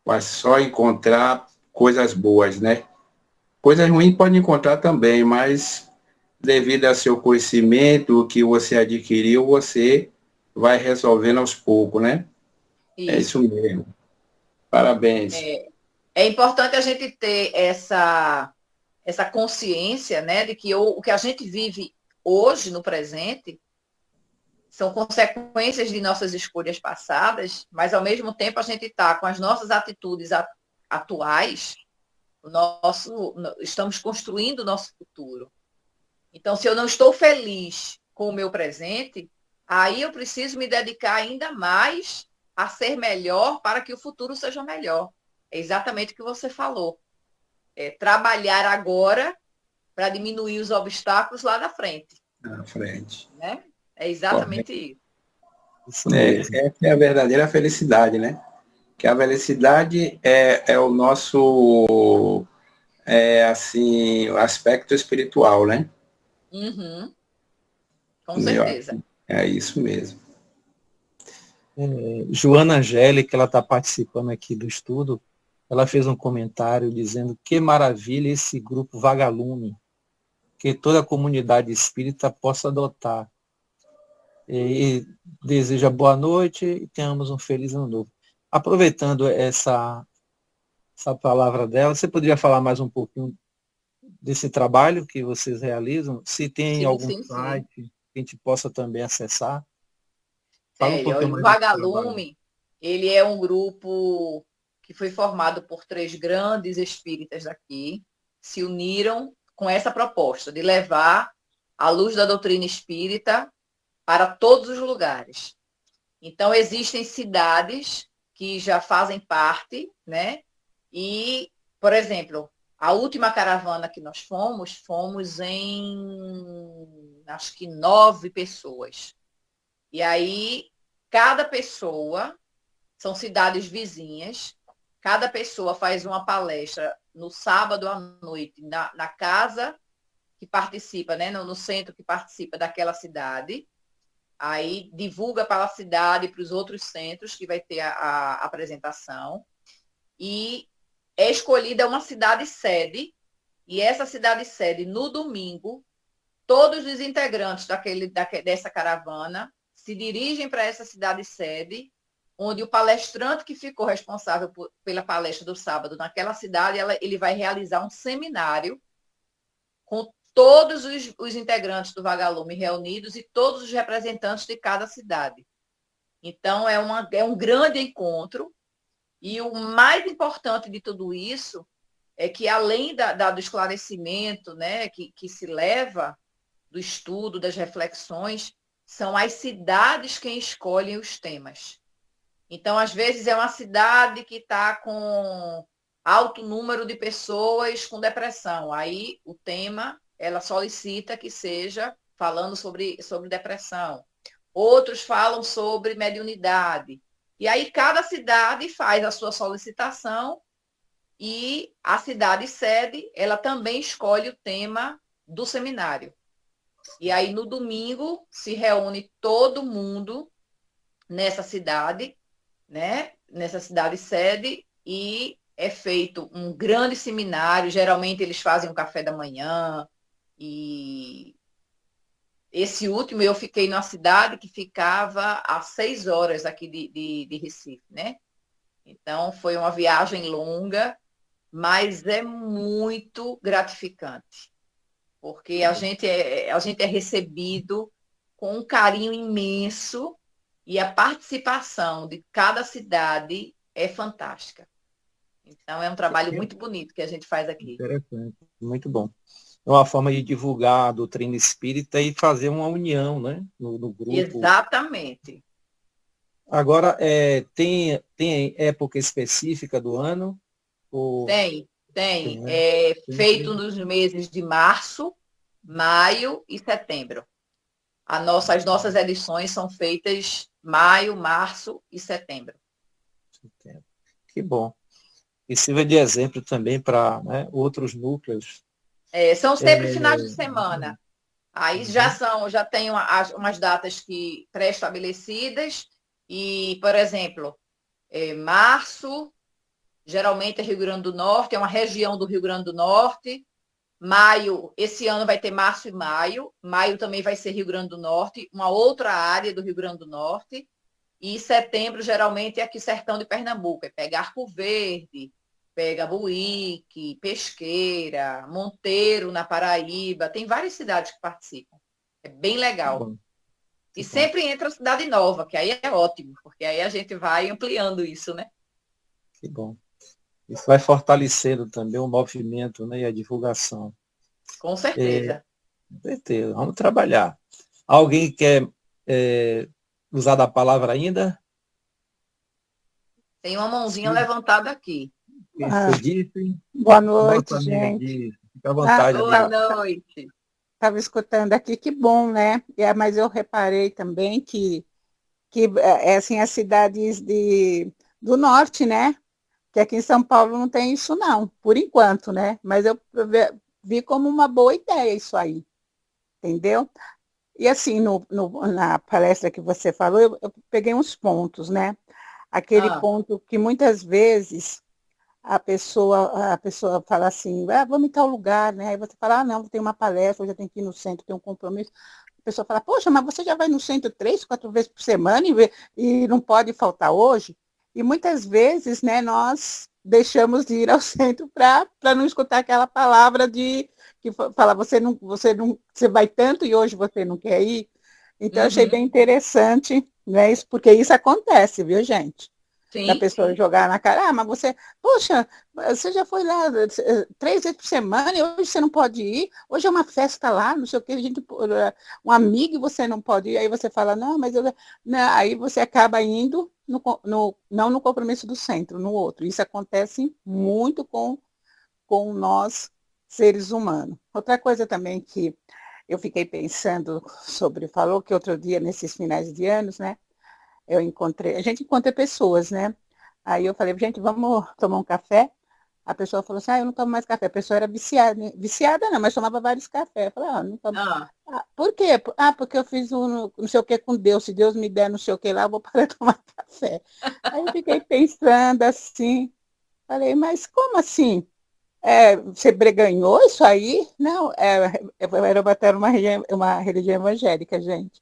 Vai só encontrar coisas boas, né? Coisas ruins pode encontrar também, mas devido ao seu conhecimento, o que você adquiriu, você vai resolvendo aos poucos, né? É isso mesmo. Parabéns. É importante a gente ter essa consciência, né, de que o que a gente vive hoje, no presente, são consequências de nossas escolhas passadas, mas, ao mesmo tempo, a gente está com as nossas atitudes atuais, estamos construindo o nosso futuro. Então, se eu não estou feliz com o meu presente, aí eu preciso me dedicar ainda mais a ser melhor para que o futuro seja melhor. É exatamente o que você falou. Trabalhar agora para diminuir os obstáculos lá na frente. Na frente. Né? É exatamente isso. Essa é a verdadeira felicidade, né? Que a felicidade é o nosso, assim, o aspecto espiritual, né? Uhum. Com certeza. É isso mesmo. Joana Angélica, ela está participando aqui do estudo, ela fez um comentário dizendo que maravilha esse grupo Vagalume, que toda a comunidade espírita possa adotar. E deseja boa noite e tenhamos um feliz ano novo. Aproveitando essa palavra dela, você poderia falar mais um pouquinho desse trabalho que vocês realizam? Se tem algum site que a gente possa também acessar? Fala um pouquinho mais. O Vagalume, ele é um grupo que foi formado por 3 grandes espíritas daqui, se uniram com essa proposta de levar a luz da doutrina espírita para todos os lugares. Então, existem cidades que já fazem parte, né? E, por exemplo, a última caravana que nós fomos em, acho que 9 pessoas. E aí, cada pessoa, são cidades vizinhas, cada pessoa faz uma palestra no sábado à noite, na casa que participa, né? No centro que participa daquela cidade. Aí divulga para a cidade e para os outros centros que vai ter a apresentação. E é escolhida uma cidade sede, e essa cidade sede, no domingo, todos os integrantes dessa caravana se dirigem para essa cidade sede, onde o palestrante que ficou responsável pela palestra do sábado naquela cidade, ele vai realizar um seminário com todos os integrantes do Vagalume reunidos e todos os representantes de cada cidade. Então, é um grande encontro, e o mais importante de tudo isso é que, além do esclarecimento, né, que se leva do estudo, das reflexões, são as cidades quem escolhem os temas. Então, às vezes, é uma cidade que está com alto número de pessoas com depressão. Aí, o tema, ela solicita que seja falando sobre depressão. Outros falam sobre mediunidade. E aí, cada cidade faz a sua solicitação e a cidade sede, ela também escolhe o tema do seminário. E aí, no domingo, se reúne todo mundo nessa cidade, né? Nessa cidade sede, e é feito um grande seminário. Geralmente eles fazem um café da manhã, e esse último eu fiquei numa cidade que ficava a 6 horas aqui de Recife, né? Então foi uma viagem longa, mas é muito gratificante, porque a gente é recebido com um carinho imenso, e a participação de cada cidade é fantástica. Então, é um trabalho muito bonito que a gente faz aqui. Interessante, muito bom. É uma forma de divulgar a doutrina espírita e fazer uma união, né, no grupo. Exatamente. Agora, tem época específica do ano? Ou... Tem. né? É feito nos meses de março, maio e setembro. As nossas edições são feitas maio, março e setembro. Que bom. E sirva de exemplo também para, né, outros núcleos. São sempre finais de semana. Aí já tem umas datas que pré-estabelecidas. E, por exemplo, março, geralmente é Rio Grande do Norte, é uma região do Rio Grande do Norte. Maio, esse ano vai ter março e maio. Maio também vai ser Rio Grande do Norte, uma outra área do Rio Grande do Norte. E setembro, geralmente, é aqui Sertão de Pernambuco. É pega Arco Verde, pega Buíque, Pesqueira, Monteiro, na Paraíba. Tem várias cidades que participam. É bem legal. E sempre entra cidade nova, que aí é ótimo, porque aí a gente vai ampliando isso, né? Que bom. Isso vai fortalecendo também o movimento, né, e a divulgação. Com certeza. Com certeza. Vamos trabalhar. Alguém quer usar da palavra ainda? Tem uma mãozinha levantada aqui. Boa noite, gente. Fica à vontade. Boa noite. Estava escutando aqui, que bom, né? Mas eu reparei também que assim, as cidades do norte, né? Que aqui em São Paulo não tem isso não, por enquanto, né? Mas eu vi como uma boa ideia isso aí, entendeu? E assim, na palestra que você falou, eu peguei uns pontos, né? Aquele ponto que muitas vezes a pessoa fala assim, vamos em tal lugar, né? Aí você fala, não, tem uma palestra, eu já tenho que ir no centro, tem um compromisso. A pessoa fala, poxa, mas você já vai no centro 3, 4 vezes por semana e não pode faltar hoje? E muitas vezes, né, nós deixamos de ir ao centro para não escutar aquela palavra que fala, você vai tanto e hoje você não quer ir. Então, eu achei bem interessante, né, isso, porque isso acontece, viu, gente? Sim, da pessoa jogar na cara, mas poxa, você já foi lá 3 vezes por semana e hoje você não pode ir, hoje é uma festa lá, não sei o que, um amigo e você não pode ir, aí você fala, não, mas aí você acaba indo, não no compromisso do centro, no outro. Isso acontece muito com nós, seres humanos. Outra coisa também que eu fiquei pensando falou que outro dia, nesses finais de anos, né, a gente encontra pessoas, né? Aí eu falei, gente, vamos tomar um café? A pessoa falou assim, eu não tomo mais café. A pessoa era viciada, né? Viciada não, mas tomava vários cafés. Eu falei, não tomo. Por quê? Porque eu fiz não sei o que com Deus. Se Deus me der não sei o que lá, eu vou parar de tomar café. Aí eu fiquei pensando assim, falei, mas como assim? Você breganhou isso aí? Não, era até uma religião evangélica, gente.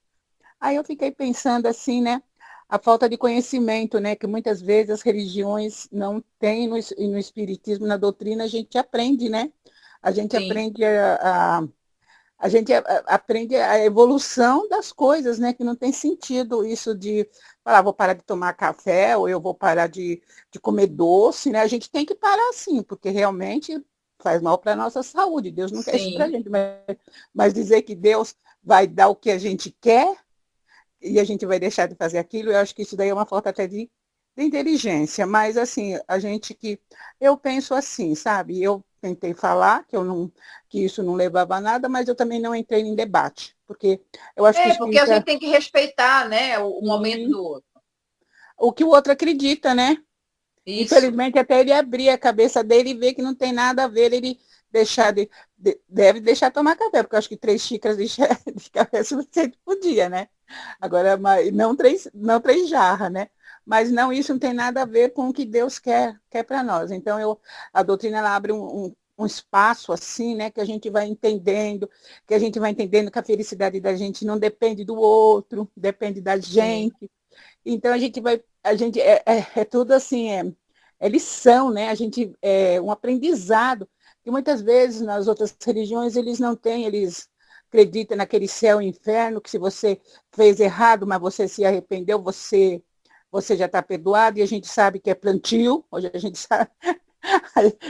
Aí eu fiquei pensando assim, né? A falta de conhecimento, né? Que muitas vezes as religiões não têm no espiritismo, na doutrina, a gente aprende, né? A gente aprende aprende a evolução das coisas, né? Que não tem sentido isso de falar, vou parar de tomar café, ou eu vou parar de comer doce, né? A gente tem que parar sim, porque realmente faz mal para a nossa saúde. Deus não quer isso para a gente, mas dizer que Deus vai dar o que a gente quer, e a gente vai deixar de fazer aquilo, eu acho que isso daí é uma falta até de inteligência, mas assim, eu penso assim, sabe? Eu tentei falar que isso não levava a nada, mas eu também não entrei em debate, porque eu acho que o Porque a gente espírita, tem que respeitar, né, o momento do outro. o que o outro acredita, né? Isso. Infelizmente, até ele abrir a cabeça dele e ver que não tem nada a ver, ele deve deixar tomar café, porque eu acho que 3 xícaras de café é suficiente por dia, né? Agora, não 3 jarras, né? Mas não, isso não tem nada a ver com o que Deus quer para nós. Então, a doutrina ela abre um espaço assim, né? Que a gente vai entendendo, que a felicidade da gente não depende do outro, depende da gente. Sim. Então, é tudo assim, é lição, né? É um aprendizado, que muitas vezes nas outras religiões eles não têm, eles acreditam naquele céu e inferno, que se você fez errado, mas você se arrependeu, você já está perdoado, e a gente sabe que é plantio, hoje a gente sabe,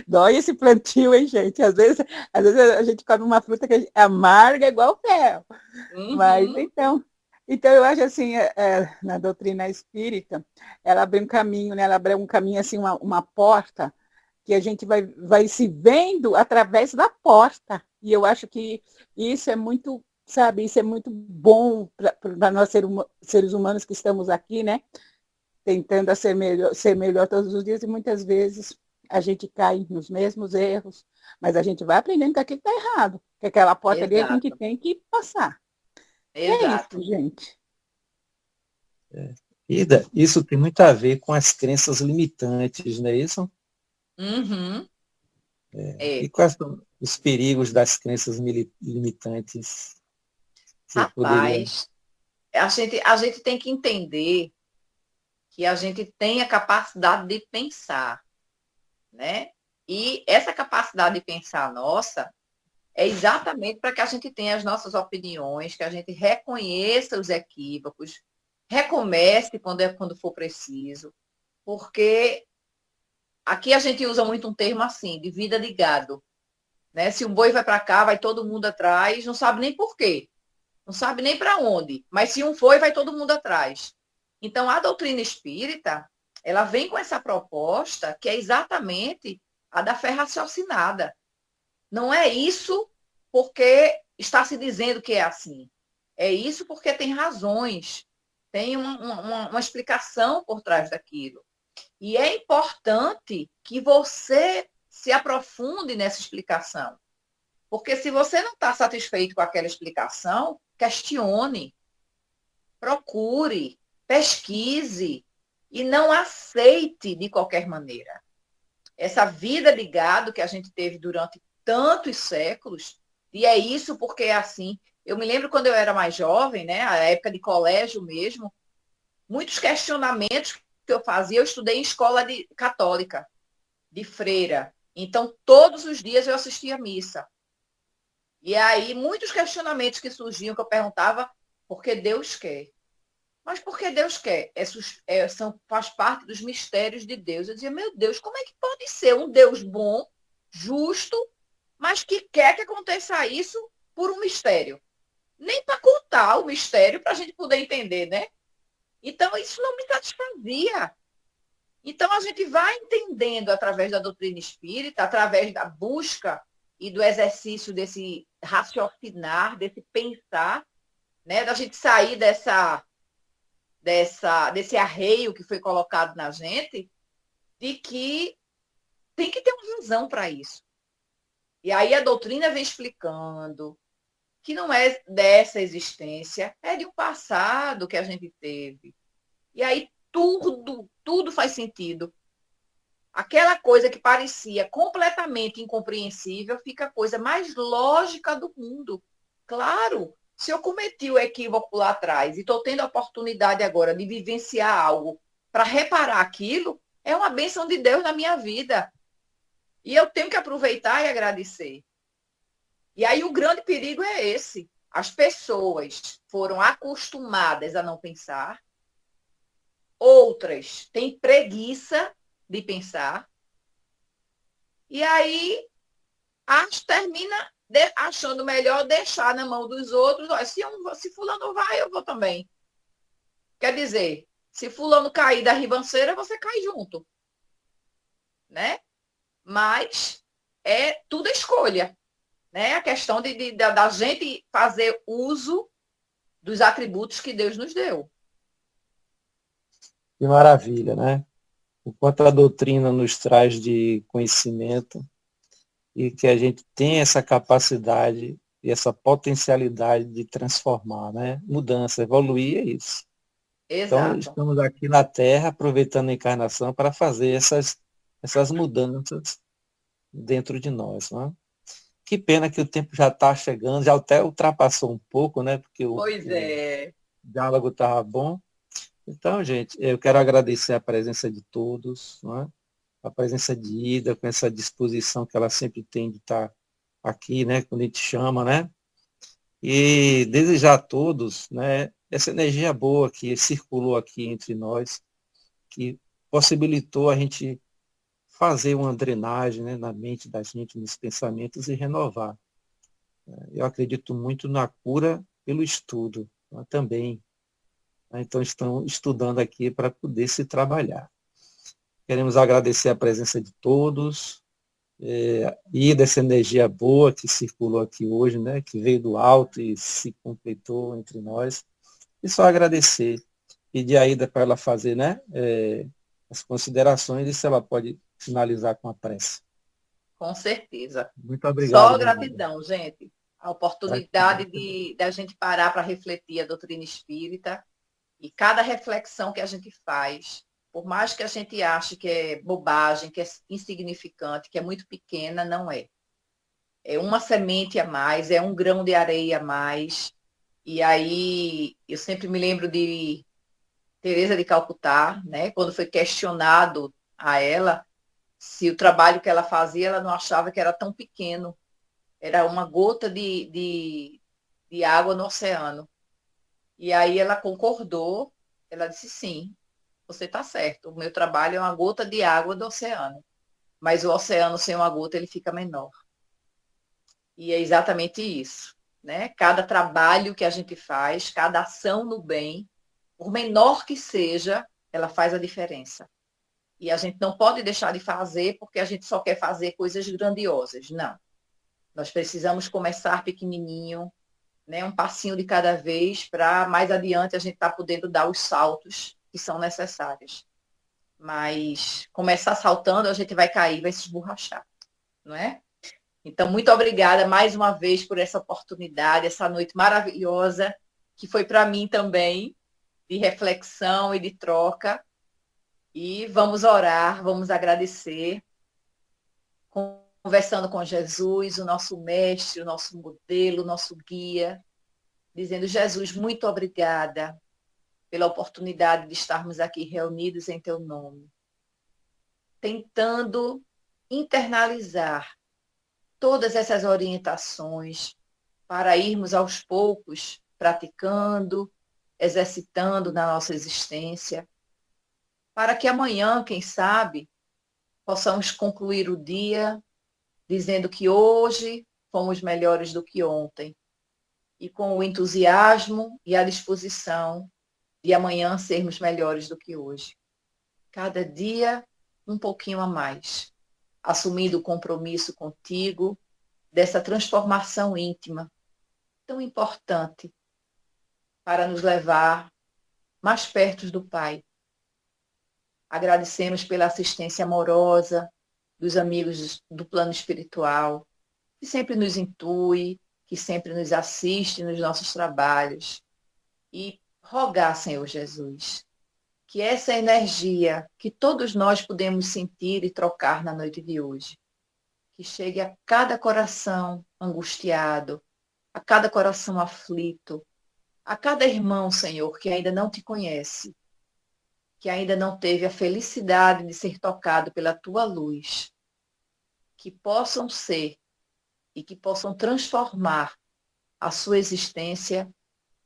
dói esse plantio, hein, gente? Às vezes a gente come uma fruta que é amarga igual fel. Uhum. Mas então eu acho assim, na doutrina espírita, ela abre um caminho, né? Ela abre um caminho, assim, uma porta, que a gente vai se vendo através da porta. E eu acho que isso é muito, sabe, isso é muito bom para nós seres humanos que estamos aqui, né? Tentando ser melhor todos os dias, e muitas vezes a gente cai nos mesmos erros, mas a gente vai aprendendo que aquilo está errado, que aquela porta ali a gente tem que passar. Exato. É isso, gente. Ida, isso tem muito a ver com as crenças limitantes, não é isso? Uhum. E quais são os perigos das crenças limitantes? Rapaz, a gente tem que entender que a gente tem a capacidade de pensar, né? E essa capacidade de pensar nossa é exatamente para que a gente tenha as nossas opiniões, que a gente reconheça os equívocos, recomece quando for preciso, porque aqui a gente usa muito um termo assim, de vida de gado, né? Se um boi vai para cá, vai todo mundo atrás, não sabe nem por quê, não sabe nem para onde, mas se um foi, vai todo mundo atrás. Então, a doutrina espírita, ela vem com essa proposta que é exatamente a da fé raciocinada. Não é isso porque está se dizendo que é assim. É isso porque tem razões, tem uma explicação por trás daquilo. E é importante que você se aprofunde nessa explicação. Porque se você não está satisfeito com aquela explicação, questione, procure, pesquise e não aceite de qualquer maneira. Essa vida de gado que a gente teve durante tantos séculos, e é isso porque é assim. Eu me lembro quando eu era mais jovem, né, a época de colégio mesmo, muitos questionamentos que eu fazia, eu estudei em escola católica, de freira. Então, todos os dias eu assistia à missa. E aí, muitos questionamentos que surgiam, que eu perguntava, por que Deus quer? Mas por que Deus quer? Faz parte dos mistérios de Deus. Eu dizia, meu Deus, como é que pode ser um Deus bom, justo, mas que quer que aconteça isso por um mistério? Nem para contar o mistério para a gente poder entender, né? Então, isso não me satisfazia. Então, a gente vai entendendo através da doutrina espírita, através da busca e do exercício desse raciocinar, desse pensar, né? Da gente sair desse arreio que foi colocado na gente, de que tem que ter uma razão para isso. E aí a doutrina vem explicando que não é dessa existência, é de um passado que a gente teve. E aí tudo faz sentido. Aquela coisa que parecia completamente incompreensível fica a coisa mais lógica do mundo. Claro, se eu cometi o equívoco lá atrás e estou tendo a oportunidade agora de vivenciar algo para reparar aquilo, é uma bênção de Deus na minha vida. E eu tenho que aproveitar e agradecer. E aí o grande perigo é esse. As pessoas foram acostumadas a não pensar, outras têm preguiça de pensar, e aí termina achando melhor deixar na mão dos outros. Se fulano vai, eu vou também. Quer dizer, se fulano cair da ribanceira, você cai junto, né? Mas tudo escolha, né? A questão da gente fazer uso dos atributos que Deus nos deu. Que maravilha, né? O quanto a doutrina nos traz de conhecimento e que a gente tem essa capacidade e essa potencialidade de transformar, né? Mudança, evoluir é isso. Então, Exato. estamos aqui na Terra, aproveitando a encarnação para fazer essas mudanças dentro de nós. Né? Que pena que o tempo já está chegando, já até ultrapassou um pouco, né? Porque Pois é. diálogo estava bom. Então, gente, eu quero agradecer a presença de todos, né? A presença de Ida, com essa disposição que ela sempre tem de estar aqui, né? Quando a gente chama, né? E desejar a todos, né? Essa energia boa que circulou aqui entre nós, que possibilitou a gente fazer uma drenagem, né, na mente da gente, nos pensamentos e renovar. Eu acredito muito na cura pelo estudo, né, também. Então, estão estudando aqui para poder se trabalhar. Queremos agradecer a presença de todos e dessa energia boa que circulou aqui hoje, né, que veio do alto e se completou entre nós. E só agradecer. Pedir a Ida para ela fazer, né, as considerações e se ela pode finalizar com a prece. Com certeza. Muito obrigado, Só minha amiga. gratidão, gente. A oportunidade Gratidão. da gente parar para refletir a doutrina espírita e cada reflexão que a gente faz, por mais que a gente ache que é bobagem, que é insignificante, que é muito pequena, não é. É uma semente a mais, é um grão de areia a mais. E aí, eu sempre me lembro de Teresa de Calcutá, né? Quando foi questionado a ela se o trabalho que ela fazia, ela não achava que era tão pequeno. Era uma gota de água no oceano. E aí ela concordou, ela disse, sim, você está certo, o meu trabalho é uma gota de água do oceano. Mas o oceano sem uma gota, ele fica menor. E é exatamente isso, né? Cada trabalho que a gente faz, cada ação no bem, por menor que seja, ela faz a diferença. E a gente não pode deixar de fazer porque a gente só quer fazer coisas grandiosas. Não. Nós precisamos começar pequenininho, né? Um passinho de cada vez, para mais adiante a gente estar podendo dar os saltos que são necessários. Mas começar saltando, a gente vai cair, vai se esborrachar, não é? Então, muito obrigada mais uma vez por essa oportunidade, essa noite maravilhosa, que foi para mim também, de reflexão e de troca. E vamos orar, vamos agradecer, conversando com Jesus, o nosso mestre, o nosso modelo, o nosso guia, dizendo, Jesus, muito obrigada pela oportunidade de estarmos aqui reunidos em teu nome, tentando internalizar todas essas orientações para irmos aos poucos praticando, exercitando na nossa existência, para que amanhã, quem sabe, possamos concluir o dia dizendo que hoje fomos melhores do que ontem e com o entusiasmo e a disposição de amanhã sermos melhores do que hoje. Cada dia um pouquinho a mais, assumindo o compromisso contigo dessa transformação íntima tão importante para nos levar mais perto do Pai. Agradecemos pela assistência amorosa dos amigos do plano espiritual, que sempre nos intui, que sempre nos assiste nos nossos trabalhos. E rogar, Senhor Jesus, que essa energia que todos nós podemos sentir e trocar na noite de hoje, que chegue a cada coração angustiado, a cada coração aflito, a cada irmão, Senhor, que ainda não te conhece, que ainda não teve a felicidade de ser tocado pela tua luz, que possam ser e que possam transformar a sua existência,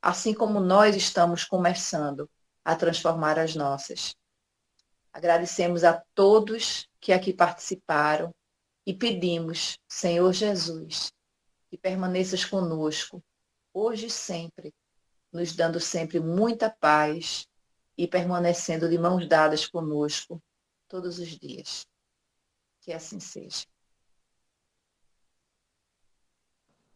assim como nós estamos começando a transformar as nossas. Agradecemos a todos que aqui participaram e pedimos, Senhor Jesus, que permaneças conosco, hoje e sempre, nos dando sempre muita paz, e permanecendo de mãos dadas conosco todos os dias. Que assim seja.